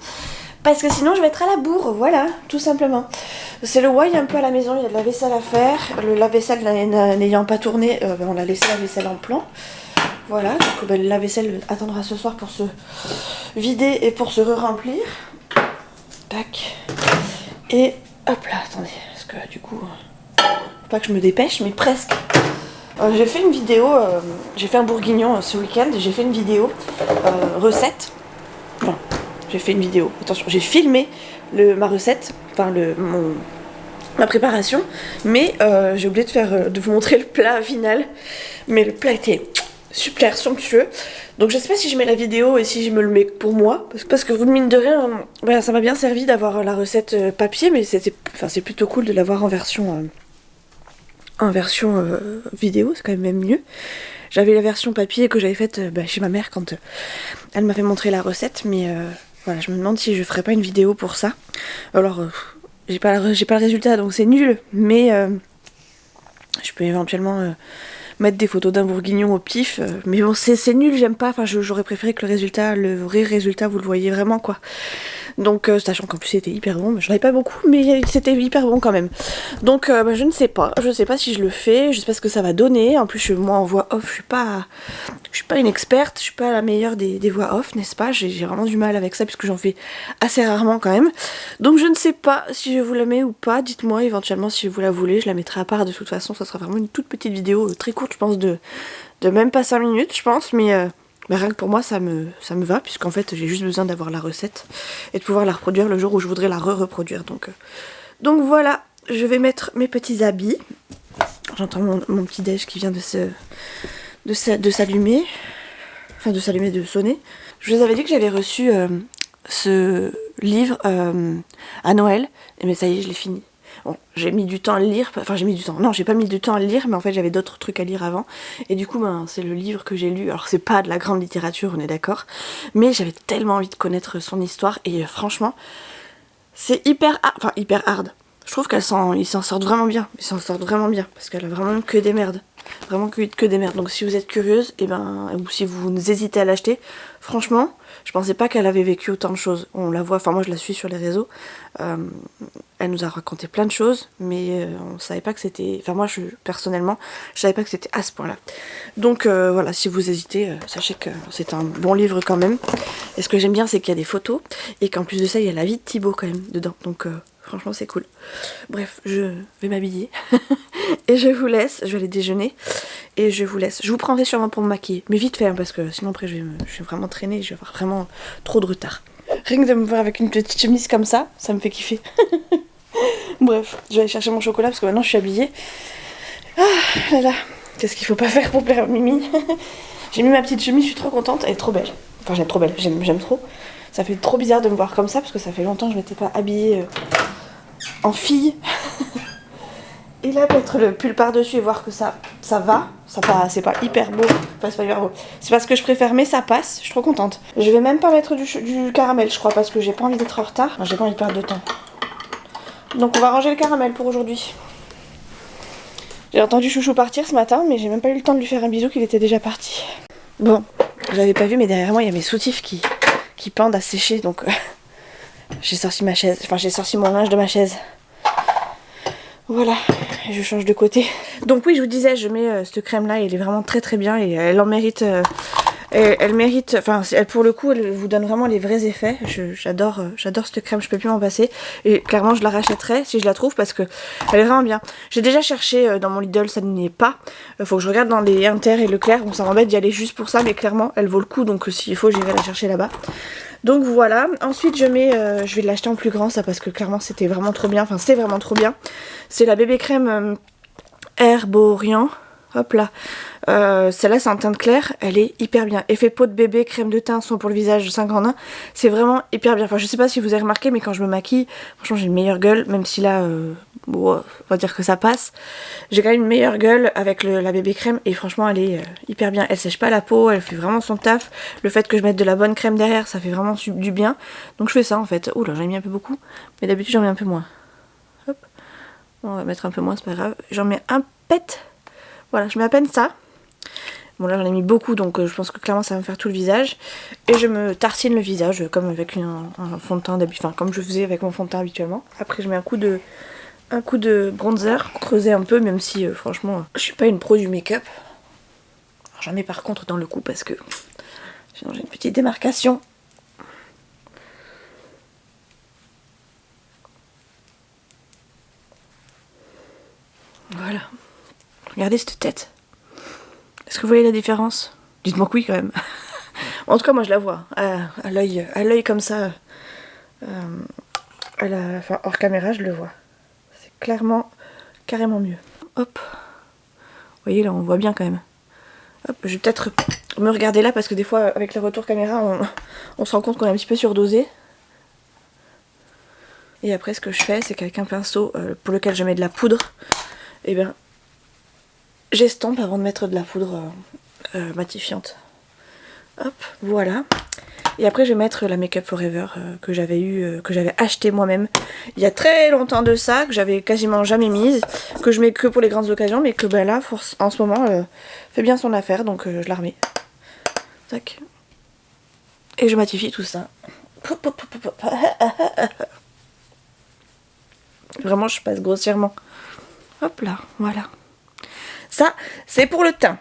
Parce que sinon je vais être à la bourre, voilà, tout simplement. C'est le why un peu à la maison, il y a de la vaisselle à faire. Le lave-vaisselle n'ayant pas tourné, on a laissé la vaisselle en plan. Voilà, donc la vaisselle attendra ce soir pour se vider et pour se re-remplir. Tac. Et hop là, attendez, parce que du coup, faut pas que je me dépêche, mais presque. J'ai fait une vidéo, j'ai fait un bourguignon ce week-end, j'ai fait une vidéo recette. Enfin, j'ai fait une vidéo, attention, j'ai filmé ma recette, enfin ma préparation, mais j'ai oublié de vous montrer le plat final. Mais le plat était super somptueux. Donc je sais pas si je mets la vidéo et si je me le mets pour moi. Parce que mine de rien, ça m'a bien servi d'avoir la recette papier, mais c'est plutôt cool de l'avoir en version en version vidéo, c'est quand même mieux. J'avais la version papier que j'avais faite chez ma mère quand elle m'avait montré la recette, mais voilà, je me demande si je ferais pas une vidéo pour ça. Alors, j'ai pas le résultat, donc c'est nul, mais je peux éventuellement mettre des photos d'un bourguignon au pif, mais bon, c'est nul, j'aime pas, enfin j'aurais préféré que le vrai résultat, vous le voyez vraiment, quoi. Donc, sachant qu'en plus c'était hyper bon, mais j'en avais pas beaucoup, mais c'était hyper bon quand même. Donc, je ne sais pas si je le fais, je sais pas ce que ça va donner. En plus, moi en voix off, je suis pas une experte, je suis pas la meilleure des voix off, n'est-ce pas? J'ai vraiment du mal avec ça, puisque j'en fais assez rarement quand même. Donc, je ne sais pas si je vous la mets ou pas, dites-moi éventuellement si vous la voulez, je la mettrai à part de toute façon, ça sera vraiment une toute petite vidéo très courte, je pense, de même pas 5 minutes, je pense, mais rien que pour moi ça me va, puisqu'en fait j'ai juste besoin d'avoir la recette et de pouvoir la reproduire le jour où je voudrais la reproduire. Donc voilà, je vais mettre mes petits habits. J'entends mon petit déj qui vient de s'allumer, enfin de s'allumer, de sonner. Je vous avais dit que j'avais reçu ce livre à Noël, mais ça y est, je l'ai fini. Bon, j'ai mis du temps à le lire, enfin j'ai pas mis du temps à le lire, mais en fait j'avais d'autres trucs à lire avant, et du coup c'est le livre que j'ai lu. Alors c'est pas de la grande littérature, on est d'accord, mais j'avais tellement envie de connaître son histoire, et franchement c'est hyper hard. Je trouve qu'ils s'en sortent vraiment bien, parce qu'elle a vraiment que des merdes, donc si vous êtes curieuse, ou si vous hésitez à l'acheter, franchement, je pensais pas qu'elle avait vécu autant de choses. On la voit, enfin moi je la suis sur les réseaux, elle nous a raconté plein de choses, mais on savait pas que c'était, enfin moi personnellement, je savais pas que c'était à ce point-là. Donc voilà, si vous hésitez, sachez que c'est un bon livre quand même. Et ce que j'aime bien, c'est qu'il y a des photos, et qu'en plus de ça, il y a la vie de Thibaut quand même dedans, donc franchement c'est cool. Bref, je vais m'habiller, et je vous laisse, je vais aller déjeuner, et je vous laisse. Je vous prendrai sûrement pour me maquiller, mais vite fait, hein, parce que sinon après je vais vraiment traîner, je vais avoir vraiment trop de retard. Rien que de me voir avec une petite chemise comme ça me fait kiffer. Bref, je vais aller chercher mon chocolat parce que maintenant je suis habillée. Ah là là, qu'est-ce qu'il faut pas faire pour plaire à Mimi. J'ai mis ma petite chemise, je suis trop contente, elle est trop belle. Enfin, j'aime trop belle, j'aime trop. Ça fait trop bizarre de me voir comme ça parce que ça fait longtemps que je m'étais pas habillée en fille. Et là, mettre le pull par-dessus et voir que ça va, c'est pas hyper beau. Enfin, c'est pas hyper beau. C'est pas ce que je préfère, mais ça passe, je suis trop contente. Je vais même pas mettre du caramel, je crois, parce que j'ai pas envie d'être en retard. Enfin, j'ai pas envie de perdre de temps. Donc on va ranger le caramel pour aujourd'hui. J'ai entendu Chouchou partir ce matin, mais j'ai même pas eu le temps de lui faire un bisou qu'il était déjà parti. Bon, j'avais pas vu, mais derrière moi il y a mes soutifs qui pendent à sécher, donc j'ai sorti ma chaise, enfin j'ai sorti mon linge de ma chaise. Voilà, et je change de côté. Donc oui, je vous disais, je mets cette crème là, elle est vraiment très très bien et elle en mérite. Elle mérite, enfin pour le coup elle vous donne vraiment les vrais effets. J'adore cette crème, je peux plus m'en passer. Et clairement je la rachèterai si je la trouve parce que elle est vraiment bien. J'ai déjà cherché dans mon Lidl, ça n'y est pas. Faut que je regarde dans les Inter et Leclerc, bon ça m'embête d'y aller juste pour ça, mais clairement elle vaut le coup, donc s'il faut j'irai la chercher là-bas. Donc voilà, ensuite je vais l'acheter en plus grand ça parce que clairement c'était vraiment trop bien, enfin c'est vraiment trop bien. C'est la bébé crème Herborian, hop là. Celle-là c'est en teinte claire, elle est hyper bien. Effet peau de bébé, crème de teint, soin pour le visage 5 en 1, c'est vraiment hyper bien. Enfin je sais pas si vous avez remarqué mais quand je me maquille, franchement j'ai une meilleure gueule, même si là, bon, on va dire que ça passe. J'ai quand même une meilleure gueule avec la bébé crème et franchement elle est hyper bien. Elle sèche pas la peau, elle fait vraiment son taf. Le fait que je mette de la bonne crème derrière, ça fait vraiment du bien. Donc je fais ça en fait. Ouh là j'en ai mis un peu beaucoup, mais d'habitude j'en mets un peu moins. Hop, on va mettre un peu moins, c'est pas grave. J'en mets un pet. Voilà, je mets à peine ça. Bon là j'en ai mis beaucoup donc je pense que clairement ça va me faire tout le visage. Et je me tartine le visage comme avec un fond de teint d'habitude, enfin comme je faisais avec mon fond de teint habituellement. Après je mets un coup de bronzer, creuser un peu même si franchement je suis pas une pro du make-up. J'en mets par contre dans le cou parce que sinon j'ai une petite démarcation. Voilà. Regardez cette tête. Est-ce que vous voyez la différence? Dites-moi que oui quand même. En tout cas moi je la vois. À l'œil comme ça. Enfin, hors caméra je le vois. C'est carrément mieux. Hop. Vous voyez là on voit bien quand même. Hop, je vais peut-être me regarder là parce que des fois avec le retour caméra on se rend compte qu'on est un petit peu surdosé. Et après ce que je fais c'est qu'avec un pinceau pour lequel je mets de la poudre, et bien j'estompe avant de mettre de la poudre matifiante. Hop, voilà. Et après je vais mettre la Make Up Forever que j'avais acheté moi-même il y a très longtemps de ça, que j'avais quasiment jamais mise, que je mets que pour les grandes occasions, mais que ben là en ce moment fait bien son affaire, donc je la remets. Tac. Et je matifie tout ça. Vraiment je passe grossièrement. Hop là, voilà. Ça c'est pour le teint.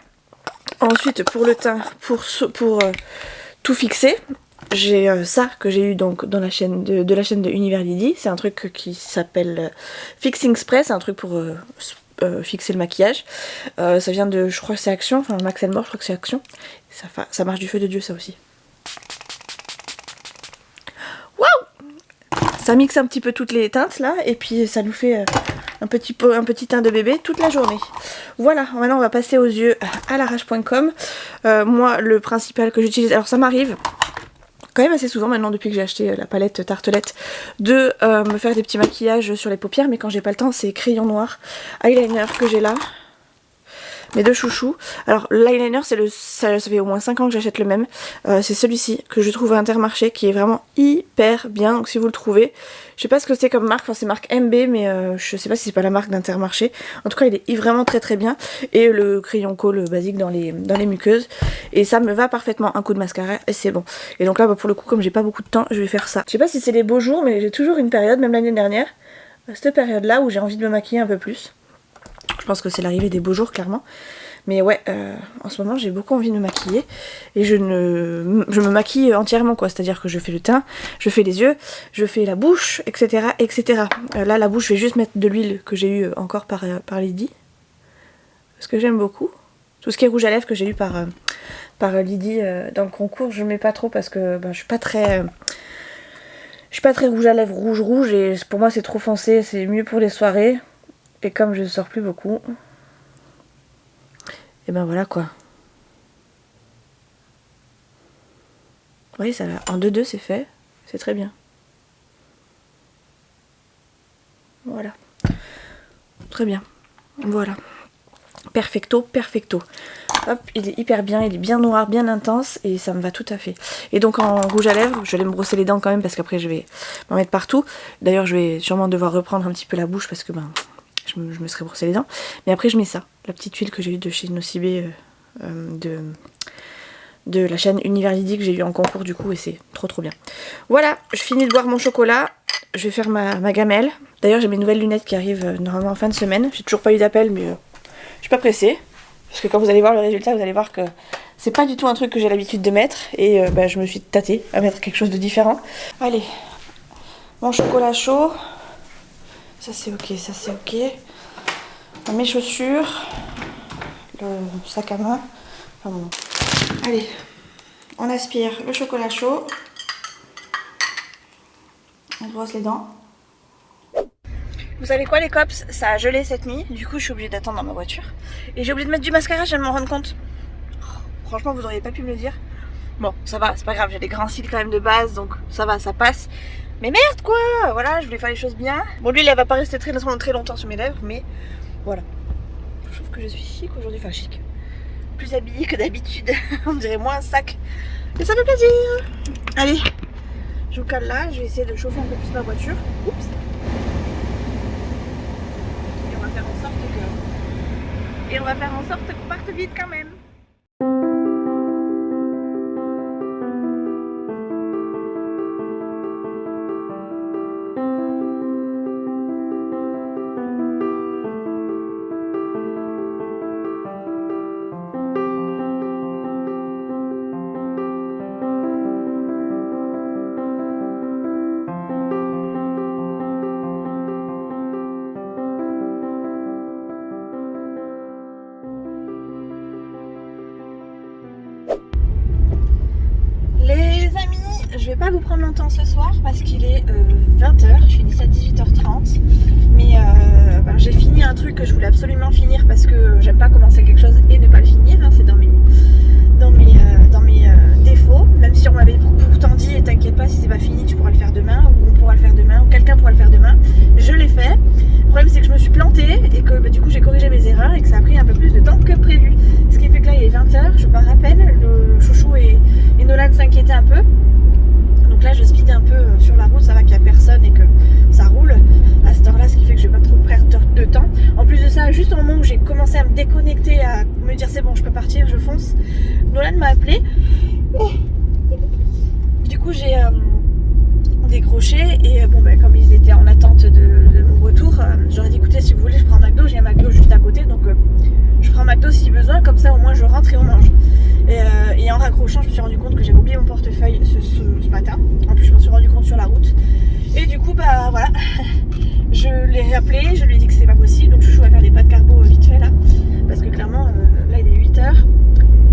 Ensuite pour le teint, pour tout fixer, j'ai ça que j'ai eu donc dans la chaîne de la chaîne de Univers Lily. C'est un truc qui s'appelle Fixing Spray, c'est un truc pour fixer le maquillage. Ça vient de, je crois que c'est Action, enfin Max & More, je crois que c'est Action. Ça marche du feu de Dieu ça aussi. Waouh! Ça mixe un petit peu toutes les teintes là et puis ça nous fait un petit teint de bébé toute la journée. Voilà, maintenant on va passer aux yeux à larage.com. Moi le principal que j'utilise, alors ça m'arrive quand même assez souvent maintenant depuis que j'ai acheté la palette Tartelette de me faire des petits maquillages sur les paupières, mais quand j'ai pas le temps c'est crayon noir, eyeliner que j'ai là, mes deux chouchous. Alors l'eyeliner ça fait au moins 5 ans que j'achète le même, c'est celui-ci que je trouve à Intermarché qui est vraiment hyper bien, donc si vous le trouvez, je sais pas ce que c'est comme marque, enfin c'est marque MB mais je sais pas si c'est pas la marque d'Intermarché, en tout cas il est vraiment très très bien, et le crayon colle basique dans les muqueuses, et ça me va parfaitement, un coup de mascara et c'est bon. Et donc là bah, pour le coup comme j'ai pas beaucoup de temps je vais faire ça. Je sais pas si c'est les beaux jours mais j'ai toujours une période, même l'année dernière, cette période là où j'ai envie de me maquiller un peu plus. Je pense que c'est l'arrivée des beaux jours clairement. Mais ouais, en ce moment j'ai beaucoup envie de me maquiller. Et je me maquille entièrement quoi. C'est-à-dire que je fais le teint, je fais les yeux, je fais la bouche, etc. etc. Là la bouche je vais juste mettre de l'huile que j'ai eu encore par Lydie. Parce que j'aime beaucoup. Tout ce qui est rouge à lèvres que j'ai eu par Lydie dans le concours, je ne mets pas trop parce que ben, je suis pas très rouge à lèvres rouge et pour moi c'est trop foncé, c'est mieux pour les soirées. Et comme je sors plus beaucoup, et ben voilà quoi. Vous voyez ça là, en 2-2 c'est fait, c'est très bien. Voilà. Très bien. Voilà. Perfecto, perfecto. Hop, il est hyper bien, il est bien noir, bien intense et ça me va tout à fait. Et donc en rouge à lèvres, je vais me brosser les dents quand même parce qu'après je vais m'en mettre partout. D'ailleurs je vais sûrement devoir reprendre un petit peu la bouche parce que ben je me serais brossé les dents. Mais après je mets ça, la petite huile que j'ai eue de chez Nocibé de la chaîne Univers Lily que j'ai eu en concours du coup et c'est trop trop bien. Voilà, je finis de boire mon chocolat, je vais faire ma gamelle. D'ailleurs j'ai mes nouvelles lunettes qui arrivent normalement en fin de semaine. J'ai toujours pas eu d'appel mais je suis pas pressée. Parce que quand vous allez voir le résultat, vous allez voir que c'est pas du tout un truc que j'ai l'habitude de mettre. Et bah, je me suis tâtée à mettre quelque chose de différent. Allez, mon chocolat chaud. Ça c'est ok, ça c'est ok. Mes chaussures. Le sac à main. Enfin bon. Allez, on aspire le chocolat chaud. On brosse les dents. Vous savez quoi les cops, ça a gelé cette nuit, du coup je suis obligée d'attendre dans ma voiture. Et j'ai oublié de mettre du mascara, je viens de m'en rendre compte. Franchement vous auriez pas pu me le dire. Bon ça va, c'est pas grave, j'ai des grands cils quand même de base, donc ça va, ça passe. Mais merde quoi, voilà, je voulais faire les choses bien. Bon l'huile elle va pas rester très longtemps sur mes lèvres, mais voilà. Je trouve que je suis chic aujourd'hui, enfin chic. Plus habillée que d'habitude, on dirait moins un sac. Et ça fait plaisir. Allez, je vous cale là, je vais essayer de chauffer un peu plus ma voiture. Oups. Et on va faire en sorte qu'on parte vite quand même. Je vais pas vous prendre longtemps ce soir parce qu'il est 20h, je finis à 18h30 mais j'ai fini un truc que je voulais absolument finir parce que j'aime pas commencer quelque chose et ne pas le finir, hein, c'est dans mes défauts, même si on m'avait pourtant dit t'inquiète pas si c'est pas fini tu pourras le faire demain ou on pourra le faire demain ou quelqu'un pourra le faire demain, je l'ai fait. Le problème c'est que je me suis plantée et que du coup j'ai corrigé mes erreurs et que ça a pris un peu plus de temps m'inquiétais un peu. Donc là je speed un peu sur la route, ça va qu'il n'y a personne et que ça roule à cette heure là, ce qui fait que je vais pas trop perdre de temps. En plus de ça, juste au moment où j'ai commencé à me déconnecter, à me dire c'est bon je peux partir, je fonce, Nolan m'a appelé. Du coup j'ai décroché et bon ben comme ils étaient en attente de mon retour, j'aurais dit écoutez si vous voulez je prends McDo, j'ai un McDo juste à côté donc je prends McDo si besoin, comme ça au moins je rentre et on mange. Et en raccrochant je me suis rendu compte que j'avais oublié mon portefeuille ce matin. En plus je m'en suis rendu compte sur la route. Et du coup bah voilà, je l'ai appelé, je lui ai dit que c'était pas possible, donc je vais faire des pâtes carbo vite fait là. Parce que clairement là il est 8h,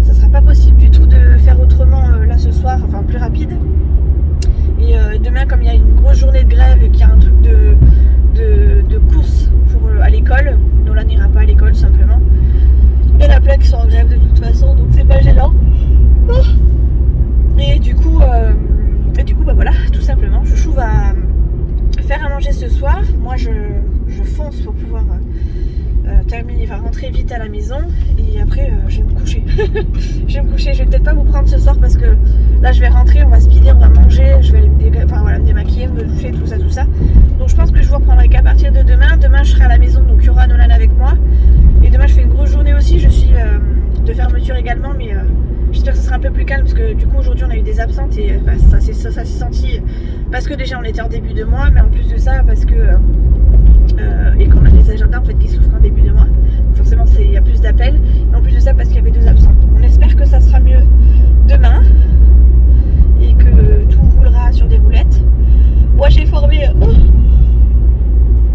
ça sera pas possible du tout de faire autrement là ce soir, enfin plus rapide. Et demain comme il y a une grosse journée de grève et qu'il y a un truc de course pour, à l'école, Nolan n'ira pas à l'école simplement. Il y en a plein qui sont en grève de toute façon, donc c'est pas gênant. Et du coup bah voilà, tout simplement, Chouchou va faire à manger ce soir. Moi je fonce pour pouvoir terminer, enfin rentrer vite à la maison. Et après je vais me coucher. Je vais me coucher, je vais peut-être pas vous prendre ce soir parce que là je vais rentrer, on va speeder, on va manger, je vais aller me démaquiller, me doucher, tout ça. Donc je pense que je vous reprendrai qu'à partir de demain. Demain je serai à la maison, donc il y aura Nolan avec moi. Et demain je fais une grosse journée aussi, je suis de fermeture également, mais j'espère que ce sera un peu plus calme parce que du coup aujourd'hui on a eu des absentes et ça s'est senti parce que déjà on était en début de mois, mais en plus de ça parce que et qu'on a des agendas en fait qui s'ouvrent en début de mois, donc forcément il y a plus d'appels, et en plus de ça parce qu'il y avait 2 absentes. Donc on espère que ça sera mieux demain et que tout roulera sur des roulettes. Moi j'ai formé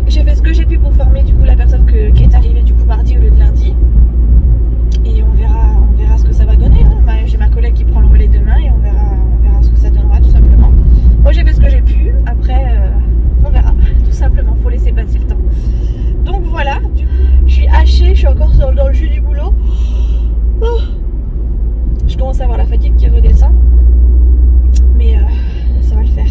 j'ai fait ce que j'ai pu pour former du coup la personne qui est arrivée du coup mardi au lieu de lundi. Et on verra ce que ça va donner. Hein. J'ai ma collègue qui prend le relais demain et on verra ce que ça donnera tout simplement. Moi j'ai fait ce que j'ai pu, après on verra. Tout simplement, faut laisser passer le temps. Donc voilà, je suis hachée, je suis encore dans le jus du boulot. Je commence à avoir la fatigue qui redescend. Mais ça va le faire.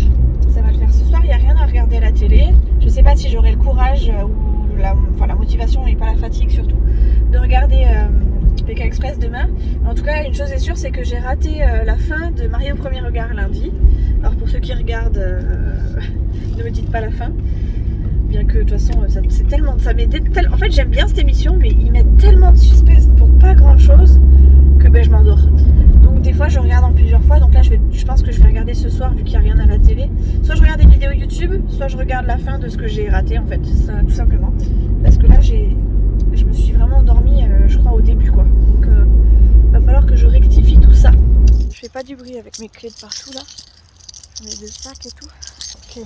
Ça va le faire. Ce soir il n'y a rien à regarder à la télé. Je sais pas si j'aurai le courage ou la motivation et pas la fatigue surtout de regarder Pékin Express demain. En tout cas une chose est sûre, c'est que j'ai raté la fin de Marié au premier regard lundi. Alors pour ceux qui regardent ne me dites pas la fin, bien que de toute façon c'est tellement, en fait j'aime bien cette émission mais ils mettent tellement de suspense pour pas grand chose que ben, je m'endors. Donc des fois je regarde en plusieurs fois, donc là je pense que je vais regarder ce soir vu qu'il n'y a rien à la télé. Soit je regarde des vidéos YouTube, soit je regarde la fin de ce que j'ai raté en fait, ça, tout simplement. Parce que là je me suis vraiment endormie je crois au début quoi. Donc va falloir que je rectifie tout ça. Je fais pas du bruit avec mes clés de partout là. Mes 2 sacs et tout. Ok,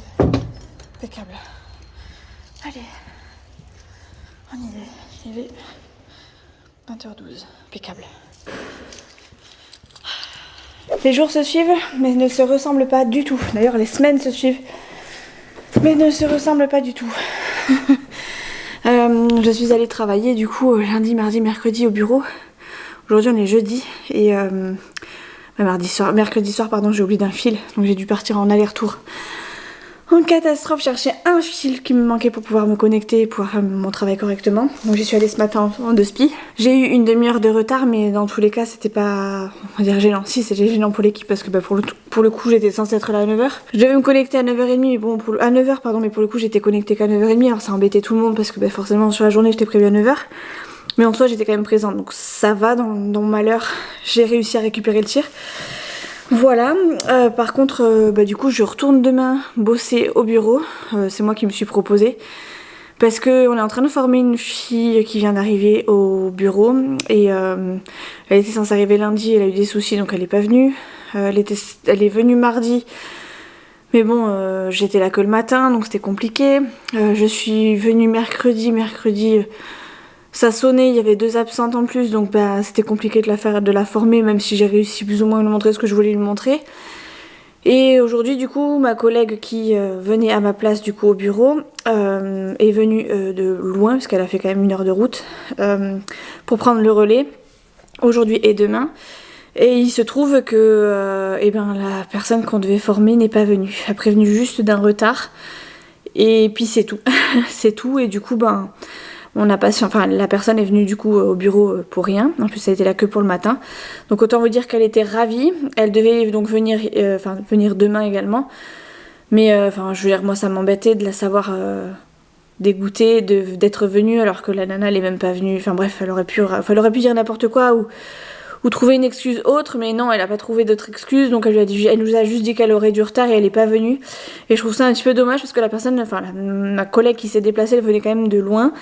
impeccable. Allez, on y est. Il est 20h12, impeccable. Les jours se suivent, mais ne se ressemblent pas du tout. D'ailleurs, les semaines se suivent, mais ne se ressemblent pas du tout. Je suis allée travailler du coup lundi, mardi, mercredi au bureau. Aujourd'hui, on est jeudi et mercredi soir, pardon, j'ai oublié d'un fil, donc j'ai dû partir en aller-retour. En catastrophe, chercher un fil qui me manquait pour pouvoir me connecter et pouvoir faire mon travail correctement. Donc j'y suis allée ce matin en 2 spi. J'ai eu une demi-heure de retard, mais dans tous les cas c'était pas, on va dire, gênant. Si, c'était gênant pour l'équipe parce que bah, pour le coup j'étais censée être là à 9h. Je devais me connecter à 9h30, mais bon, à 9h pardon, mais pour le coup j'étais connectée qu'à 9h30. Alors ça embêtait tout le monde parce que bah, forcément sur la journée j'étais prévue à 9h. Mais en soi j'étais quand même présente, donc ça va, dans mon malheur j'ai réussi à récupérer le tir. Voilà, par contre du coup je retourne demain bosser au bureau, c'est moi qui me suis proposée. Parce qu'on est en train de former une fille qui vient d'arriver au bureau et elle était censée arriver lundi, elle a eu des soucis donc elle n'est pas venue. Elle est venue mardi, mais bon j'étais là que le matin donc c'était compliqué. Je suis venue mercredi, ça sonnait, il y avait 2 absentes en plus, donc bah, c'était compliqué de la former, même si j'ai réussi plus ou moins à lui montrer ce que je voulais lui montrer. Et aujourd'hui, du coup, ma collègue qui venait à ma place du coup au bureau est venue de loin, parce qu'elle a fait quand même 1 heure de route, pour prendre le relais, aujourd'hui et demain. Et il se trouve que la personne qu'on devait former n'est pas venue. Elle a prévenu juste d'un retard. Et puis c'est tout. C'est tout, et du coup, On a pas, enfin, la personne est venue du coup au bureau pour rien. En plus, ça a été là que pour le matin. Donc autant vous dire qu'elle était ravie. Elle devait donc venir, venir demain également. Mais enfin, je veux dire, moi, ça m'embêtait de la savoir dégoûtée d'être venue alors que la nana elle est même pas venue. Enfin bref, elle aurait pu dire n'importe quoi ou trouver une excuse autre, mais non, elle a pas trouvé d'autre excuse. Donc elle nous a juste dit qu'elle aurait du retard et elle est pas venue. Et je trouve ça un petit peu dommage parce que la personne, enfin ma collègue qui s'est déplacée, elle venait quand même de loin,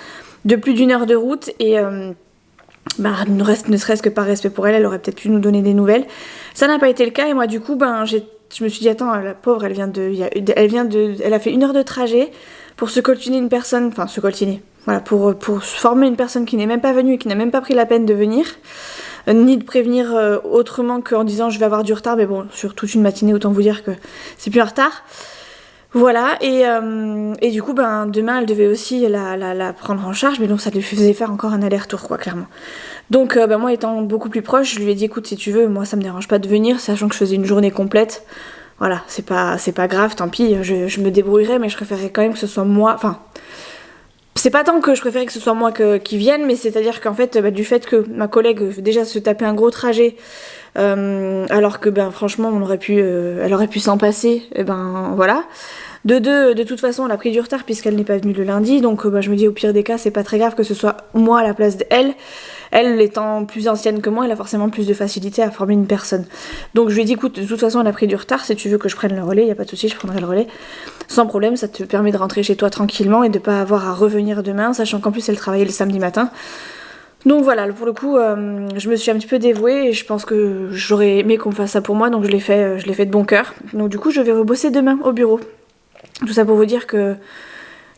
de plus d'1 heure de route et ne serait-ce que par respect pour elle, elle aurait peut-être pu nous donner des nouvelles. Ça n'a pas été le cas et moi du coup je me suis dit attends, la pauvre elle a fait 1 heure de trajet pour se coltiner une personne, enfin se coltiner, voilà, pour former une personne qui n'est même pas venue et qui n'a même pas pris la peine de venir, ni de prévenir autrement qu'en disant je vais avoir du retard, mais bon, sur toute une matinée, autant vous dire que c'est plus un retard. Voilà, et du coup, demain, elle devait aussi la prendre en charge, mais donc ça lui faisait faire encore un aller-retour, quoi, clairement. Donc, moi, étant beaucoup plus proche, je lui ai dit, écoute, si tu veux, moi, ça me dérange pas de venir, sachant que je faisais une journée complète. Voilà, c'est pas grave, tant pis, je me débrouillerai, mais je préférerais quand même que ce soit moi, enfin... C'est pas tant que je préférais que ce soit moi qui vienne, mais c'est-à-dire qu'en fait, du fait que ma collègue déjà se tapait un gros trajet, alors que franchement elle aurait pu s'en passer, et voilà. De toute façon, elle a pris du retard puisqu'elle n'est pas venue le lundi, donc je me dis au pire des cas, c'est pas très grave que ce soit moi à la place d'elle. Elle étant plus ancienne que moi, elle a forcément plus de facilité à former une personne. Donc je lui ai dit, écoute, de toute façon, elle a pris du retard, si tu veux que je prenne le relais, y a pas de souci, je prendrai le relais. Sans problème, ça te permet de rentrer chez toi tranquillement et de pas avoir à revenir demain, sachant qu'en plus elle travaillait le samedi matin. Donc voilà, pour le coup, je me suis un petit peu dévouée et je pense que j'aurais aimé qu'on me fasse ça pour moi, donc je l'ai fait de bon cœur. Donc du coup, je vais rebosser demain au bureau. Tout ça pour vous dire que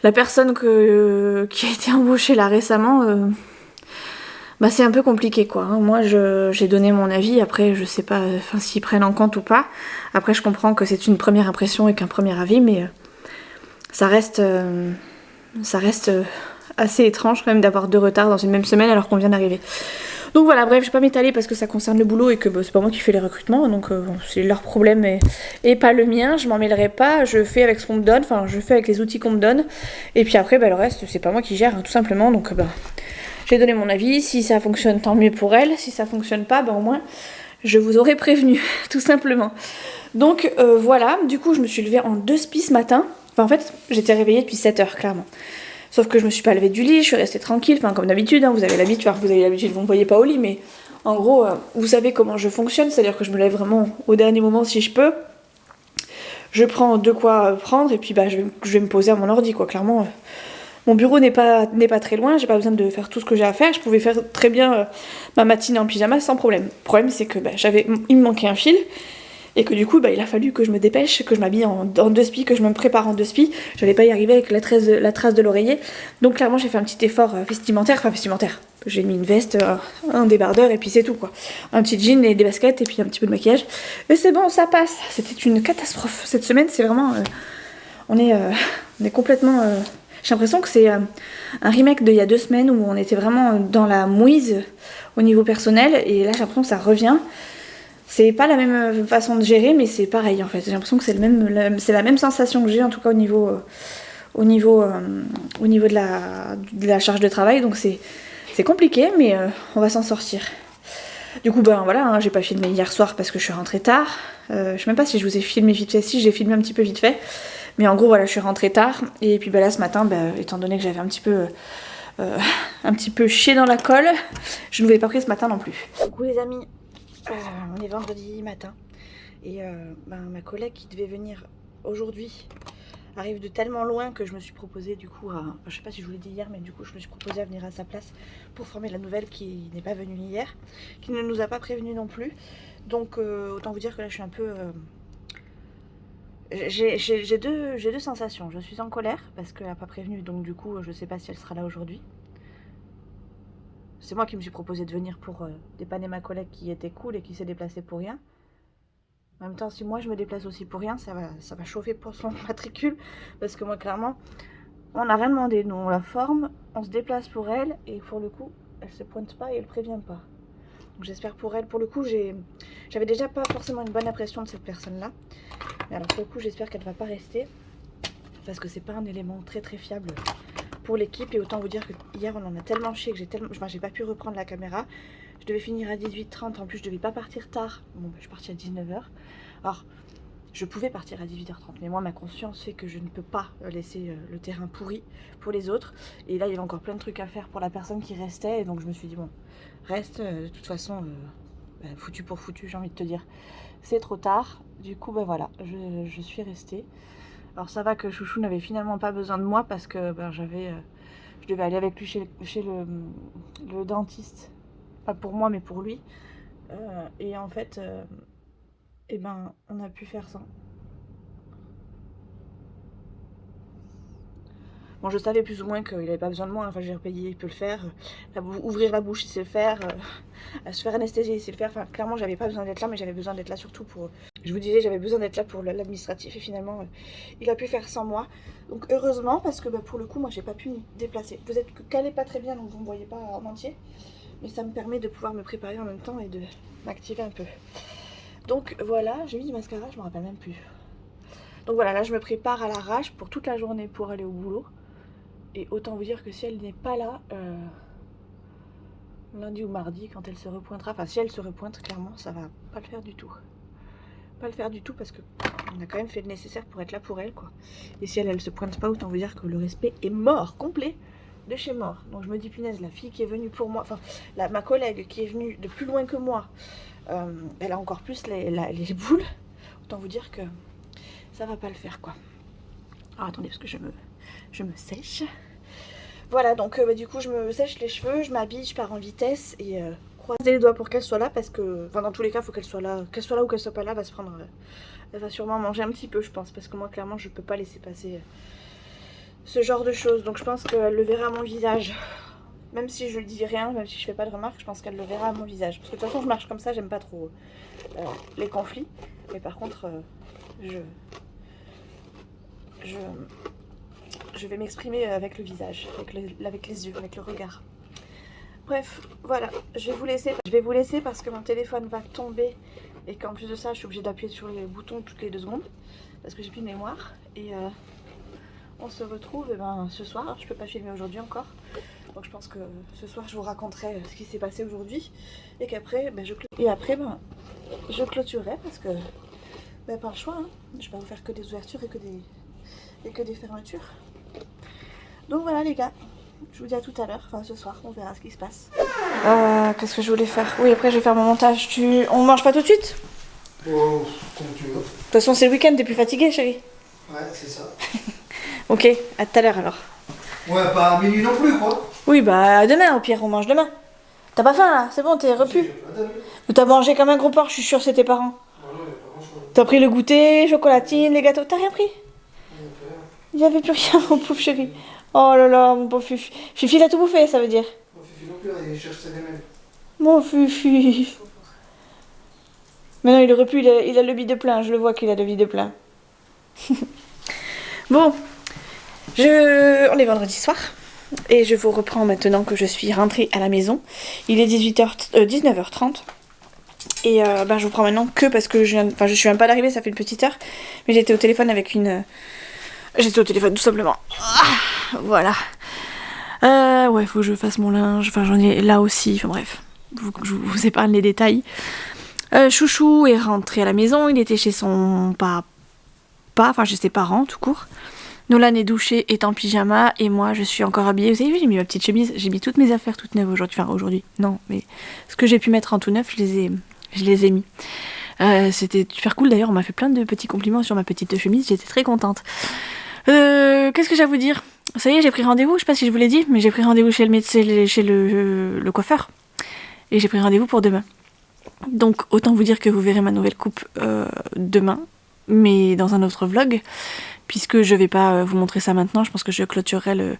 la personne qui a été embauchée là récemment, c'est un peu compliqué quoi. Moi j'ai donné mon avis, après je sais pas s'ils prennent en compte ou pas. Après je comprends que c'est une première impression et qu'un premier avis, mais ça reste assez étrange quand même d'avoir 2 retards dans une même semaine alors qu'on vient d'arriver. Donc voilà, bref, je vais pas m'étaler parce que ça concerne le boulot et que c'est pas moi qui fais les recrutements, donc c'est leur problème et pas le mien, je m'en mêlerai pas, je fais avec ce qu'on me donne, enfin je fais avec les outils qu'on me donne, et puis après le reste c'est pas moi qui gère tout simplement, donc j'ai donné mon avis, si ça fonctionne tant mieux pour elle, si ça fonctionne pas, au moins je vous aurais prévenu, tout simplement. Donc voilà, du coup je me suis levée en 2 spies ce matin, en fait j'étais réveillée depuis 7h clairement. Sauf que je me suis pas levée du lit, je suis restée tranquille, comme d'habitude, vous avez l'habitude, vous me voyez pas au lit, mais en gros, vous savez comment je fonctionne, c'est-à-dire que je me lève vraiment au dernier moment si je peux. Je prends de quoi prendre et puis je vais me poser à mon ordi, quoi, clairement. Mon bureau n'est pas très loin, j'ai pas besoin de faire tout ce que j'ai à faire, je pouvais faire très bien ma matinée en pyjama sans problème. Le problème c'est que il me manquait un fil. Et que du coup, il a fallu que je me dépêche, que je m'habille en 2 spies, que je me prépare en 2 spies. J'allais pas y arriver avec la trace de l'oreiller. Donc clairement, j'ai fait un petit effort vestimentaire. J'ai mis une veste, un débardeur et puis c'est tout quoi. Un petit jean et des baskets et puis un petit peu de maquillage. Mais c'est bon, ça passe. C'était une catastrophe. Cette semaine, c'est vraiment... on est complètement... J'ai l'impression que c'est un remake d'il y a 2 semaines où on était vraiment dans la mouise au niveau personnel. Et là, j'ai l'impression que ça revient. C'est pas la même façon de gérer, mais c'est pareil en fait. J'ai l'impression que c'est la même sensation que j'ai en tout cas au niveau de la charge de travail. Donc c'est compliqué, mais on va s'en sortir. Du coup, voilà, j'ai pas filmé hier soir parce que je suis rentrée tard. Je sais même pas si je vous ai filmé vite fait. Si, j'ai filmé un petit peu vite fait. Mais en gros, voilà, je suis rentrée tard. Et puis là, ce matin, étant donné que j'avais un petit peu chié dans la colle, je ne vous ai pas pris ce matin non plus. Coucou les amis. On est vendredi matin et ma collègue qui devait venir aujourd'hui arrive de tellement loin que je me suis proposée du coup je sais pas si je vous l'ai dit hier, mais du coup je me suis proposée à venir à sa place pour former la nouvelle qui n'est pas venue hier, qui ne nous a pas prévenu non plus. Donc autant vous dire que là je suis un peu... J'ai deux sensations. Je suis en colère parce qu'elle n'a pas prévenu, donc du coup je sais pas si elle sera là aujourd'hui. C'est moi qui me suis proposé de venir pour dépanner ma collègue qui était cool et qui s'est déplacée pour rien. En même temps, si moi je me déplace aussi pour rien, ça va chauffer pour son matricule. Parce que moi, clairement, on n'a rien demandé. Nous, on la forme, on se déplace pour elle. Et pour le coup, elle se pointe pas et elle prévient pas. Donc j'espère pour elle. Pour le coup, j'avais déjà pas forcément une bonne impression de cette personne-là. Mais alors pour le coup, j'espère qu'elle va pas rester. Parce que c'est pas un élément très très fiable pour l'équipe. Et autant vous dire que hier on en a tellement chié que j'ai pas pu reprendre la caméra. Je devais finir à 18h30, en plus je devais pas partir tard. Bon je suis partie à 19h. Alors je pouvais partir à 18h30, mais moi ma conscience fait que je ne peux pas laisser le terrain pourri pour les autres. Et là il y avait encore plein de trucs à faire pour la personne qui restait, et donc je me suis dit bon, reste, de toute façon foutu pour foutu, j'ai envie de te dire. C'est trop tard, du coup voilà, je suis restée. Alors ça va que Chouchou n'avait finalement pas besoin de moi parce que je devais aller avec lui chez le dentiste, pas pour moi mais pour lui. Et en fait on a pu faire ça. Bon, je savais plus ou moins qu'il n'avait pas besoin de moi, enfin j'ai repayé, il peut le faire. Ouvrir la bouche, il sait le faire. Se faire anesthésier, il sait le faire. Enfin, clairement, j'avais pas besoin d'être là, mais j'avais besoin d'être là surtout pour... Je vous disais, j'avais besoin d'être là pour l'administratif, et finalement, il a pu faire sans moi. Donc heureusement, parce que pour le coup, moi, j'ai pas pu me déplacer. Vous êtes calé pas très bien, donc vous me voyez pas en entier. Mais ça me permet de pouvoir me préparer en même temps et de m'activer un peu. Donc voilà, j'ai mis du mascara, je me rappelle même plus. Donc voilà, là je me prépare à l'arrache pour toute la journée pour aller au boulot. Et autant vous dire que si elle n'est pas là, lundi ou mardi, quand elle se repointera, enfin si elle se repointe, clairement, ça va pas le faire du tout. Pas le faire du tout parce que on a quand même fait le nécessaire pour être là pour elle, quoi. Et si elle se pointe pas, autant vous dire que le respect est mort, complet, de chez mort. Donc je me dis, punaise, la fille qui est venue pour moi, enfin ma collègue qui est venue de plus loin que moi, elle a encore plus les boules. Autant vous dire que ça va pas le faire, quoi. Alors attendez, parce que je me sèche. Voilà, donc du coup je me sèche les cheveux, je m'habille, je pars en vitesse et croisez les doigts pour qu'elle soit là parce que, enfin dans tous les cas, il faut qu'elle soit là ou qu'elle soit pas là, elle va sûrement manger un petit peu, je pense, parce que moi clairement je peux pas laisser passer ce genre de choses. Donc je pense qu'elle le verra à mon visage, même si je dis rien, même si je fais pas de remarques, je pense qu'elle le verra à mon visage. Parce que de toute façon je marche comme ça, j'aime pas trop les conflits, mais par contre je vais m'exprimer avec le visage, avec les yeux, avec le regard. Bref, voilà, je vais vous laisser parce que mon téléphone va tomber et qu'en plus de ça, je suis obligée d'appuyer sur les boutons toutes les 2 secondes parce que j'ai plus de mémoire. Et on se retrouve ce soir. Je peux pas filmer aujourd'hui encore, donc je pense que ce soir je vous raconterai ce qui s'est passé aujourd'hui et qu'après, je clôturerai parce que pas le choix. Hein. Je vais pas vous faire que des ouvertures et que des fermetures. Donc voilà les gars, je vous dis à tout à l'heure, enfin ce soir, on verra ce qui se passe. Qu'est-ce que je voulais faire? Oui, après je vais faire mon montage. On mange pas tout de suite? Oh, comme tu veux. De toute façon c'est le week-end, t'es plus fatiguée chérie? Ouais, c'est ça. Ok, à tout à l'heure alors. Ouais, pas à minuit non plus quoi. Oui, demain au pire, on mange demain. T'as pas faim là? C'est bon, t'es repu? Ou t'as mangé comme un gros porc, je suis sûre, c'est tes parents. Non, il y a pas grand-chose. T'as pris le goûter, chocolatine, les gâteaux, t'as rien pris? Il n'y avait plus rien, mon pauvre chéri. Oh là là, mon pauvre Fufi. Fifi, il a tout bouffé, ça veut dire. Mon Fifi non plus, il cherche ses mêmes. Mon Fufi. Mais non, il aurait pu, il a le bide plein, je le vois qu'il a le bide plein. Bon, on est vendredi soir. Et je vous reprends maintenant que je suis rentrée à la maison. Il est 19h30. Et je vous prends maintenant que parce que je suis même pas d'arriver, ça fait une petite heure. Mais j'étais au téléphone avec une... J'étais au téléphone tout simplement. Voilà. Ouais, faut que je fasse mon linge. Enfin, j'en ai là aussi. Enfin bref, je vous épargne les détails. Chouchou est rentré à la maison. Il était chez son chez ses parents tout court. Nolan est douché, est en pyjama. Et moi, je suis encore habillée. Vous avez vu, j'ai mis ma petite chemise. J'ai mis toutes mes affaires toutes neuves aujourd'hui. Enfin, aujourd'hui, non. Mais ce que j'ai pu mettre en tout neuf, je les ai mis. C'était super cool d'ailleurs. On m'a fait plein de petits compliments sur ma petite chemise. J'étais très contente. Qu'est-ce que j'ai à vous dire? Ça y est, j'ai pris rendez-vous, je sais pas si je vous l'ai dit, mais j'ai pris rendez-vous chez le médecin, chez le coiffeur. Et j'ai pris rendez-vous pour demain. Donc autant vous dire que vous verrez ma nouvelle coupe demain, mais dans un autre vlog, puisque je vais pas vous montrer ça maintenant, je pense que je clôturerai le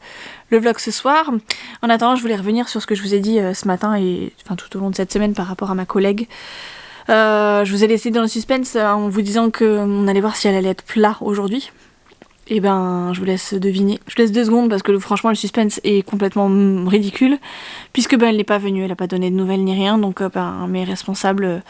vlog ce soir. En attendant, je voulais revenir sur ce que je vous ai dit ce matin et tout au long de cette semaine par rapport à ma collègue. Je vous ai laissé dans le suspense en vous disant qu'on allait voir si elle allait être plat aujourd'hui. Et je vous laisse deviner. Je vous laisse 2 secondes parce que franchement le suspense est complètement ridicule. Puisque elle n'est pas venue, elle n'a pas donné de nouvelles ni rien. Donc mes responsables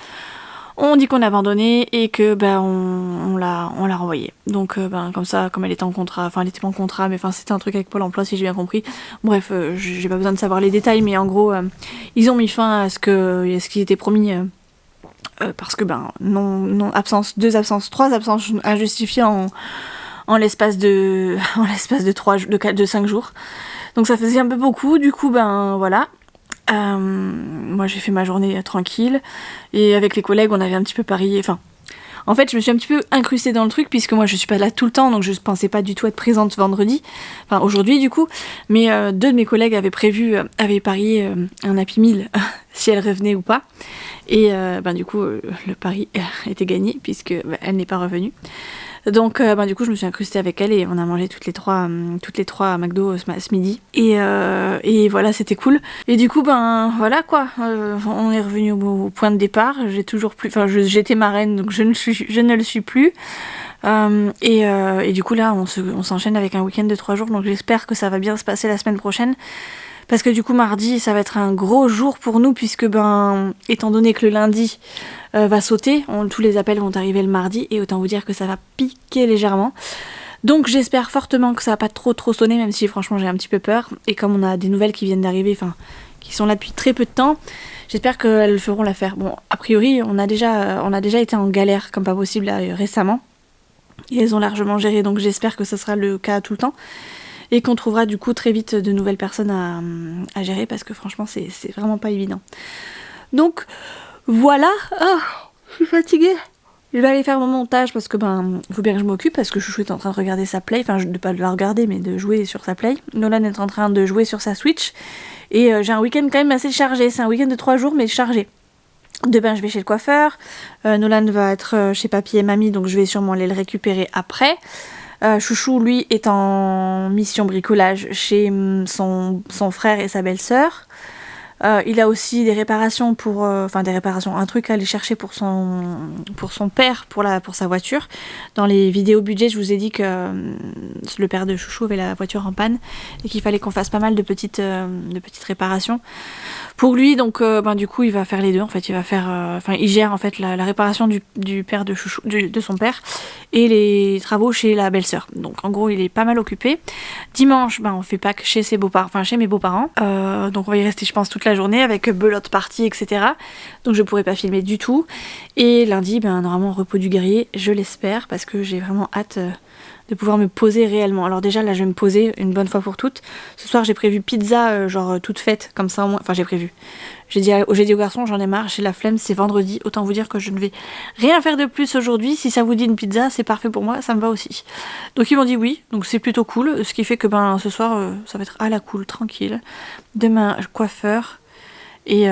on dit qu'on a abandonné et que on l'a renvoyée. Donc comme ça, comme elle était en contrat, enfin elle était pas en contrat, mais enfin c'était un truc avec Pôle emploi si j'ai bien compris. Bref, j'ai pas besoin de savoir les détails, mais en gros ils ont mis fin à ce qui était promis. Parce que trois absences injustifiées en l'espace de 5 jours. Donc ça faisait un peu beaucoup, du coup voilà. Moi j'ai fait ma journée tranquille et avec les collègues on avait un petit peu parié, en fait je me suis un petit peu incrustée dans le truc puisque moi je suis pas là tout le temps, donc je pensais pas du tout être présente aujourd'hui du coup, mais 2 de mes collègues avaient parié un Happy Meal si elle revenait ou pas, et du coup le pari était gagné puisque elle n'est pas revenue. Donc du coup je me suis incrustée avec elle et on a mangé toutes les trois à McDo ce midi, et voilà, c'était cool. Et du coup voilà quoi, on est revenu au point de départ. J'étais marraine, donc je ne le suis plus, et du coup là on s'enchaîne avec un week-end de 3 jours, donc j'espère que ça va bien se passer la semaine prochaine. Parce que du coup mardi ça va être un gros jour pour nous puisque étant donné que le lundi va sauter, tous les appels vont arriver le mardi et autant vous dire que ça va piquer légèrement. Donc j'espère fortement que ça va pas trop sonner, même si franchement j'ai un petit peu peur. Et comme on a des nouvelles qui viennent d'arriver, qui sont là depuis très peu de temps, j'espère qu'elles feront l'affaire. Bon, a priori on a déjà été en galère comme pas possible récemment. Et elles ont largement géré, donc j'espère que ça sera le cas tout le temps. Et qu'on trouvera du coup très vite de nouvelles personnes à gérer, parce que franchement c'est vraiment pas évident. Donc voilà, je suis fatiguée. Je vais aller faire mon montage parce que faut bien que je m'occupe, parce que Chouchou est en train de regarder sa Play, de pas de la regarder mais de jouer sur sa Play. Nolan est en train de jouer sur sa Switch, et j'ai un week-end quand même assez chargé, c'est un week-end de 3 jours mais chargé. Demain je vais chez le coiffeur, Nolan va être chez papy et mamie, donc je vais sûrement aller le récupérer après. Chouchou, lui, est en mission bricolage chez son frère et sa belle-sœur. Il a aussi des réparations un truc à aller chercher pour son père, pour sa voiture. Dans les vidéos budget, je vous ai dit que le père de Chouchou avait la voiture en panne et qu'il fallait qu'on fasse pas mal de petites réparations pour lui. Donc du coup il va faire les deux, en fait. Il gère en fait la réparation du père de Chouchou, de son père, et les travaux chez la belle-sœur. Donc en gros il est pas mal occupé. Dimanche on fait Pâques chez chez mes beaux-parents, donc on va y rester je pense toute la journée avec belote partie, etc. Donc je pourrai pas filmer du tout. Et lundi normalement repos du guerrier, je l'espère, parce que j'ai vraiment hâte de pouvoir me poser réellement. Alors déjà là je vais me poser une bonne fois pour toutes. Ce soir j'ai prévu pizza toute faite, comme ça au moins, j'ai dit aux garçons, j'en ai marre, j'ai la flemme, c'est vendredi, autant vous dire que je ne vais rien faire de plus aujourd'hui. Si ça vous dit une pizza, c'est parfait pour moi, ça me va aussi. Donc ils m'ont dit oui, donc c'est plutôt cool, ce qui fait que ce soir ça va être à la cool, tranquille. Demain coiffeur, et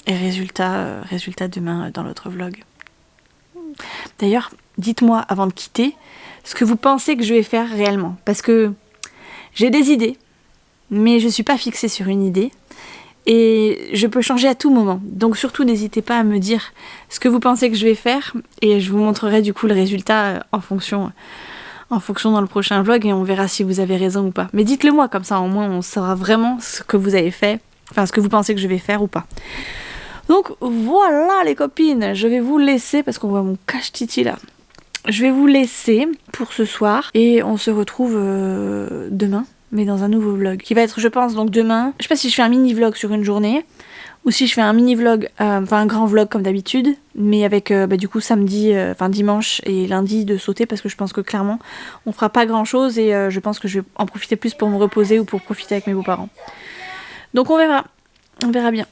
résultat demain dans l'autre vlog. D'ailleurs, dites-moi avant de quitter ce que vous pensez que je vais faire réellement, parce que j'ai des idées, mais je suis pas fixée sur une idée et je peux changer à tout moment. Donc surtout n'hésitez pas à me dire ce que vous pensez que je vais faire, et je vous montrerai du coup le résultat en fonction dans le prochain vlog, et on verra si vous avez raison ou pas. Mais dites-le moi, comme ça au moins on saura vraiment ce que vous avez fait, ce que vous pensez que je vais faire ou pas. Donc voilà les copines, je vais vous laisser parce qu'on voit mon cache-titi là. Je vais vous laisser pour ce soir et on se retrouve demain, mais dans un nouveau vlog qui va être, je pense, donc demain. Je sais pas si je fais un mini vlog sur une journée ou si je fais un mini vlog, un grand vlog comme d'habitude, mais avec du coup dimanche et lundi de sauter, parce que je pense que clairement on fera pas grand chose et je pense que je vais en profiter plus pour me reposer ou pour profiter avec mes beaux-parents. Donc on verra bien.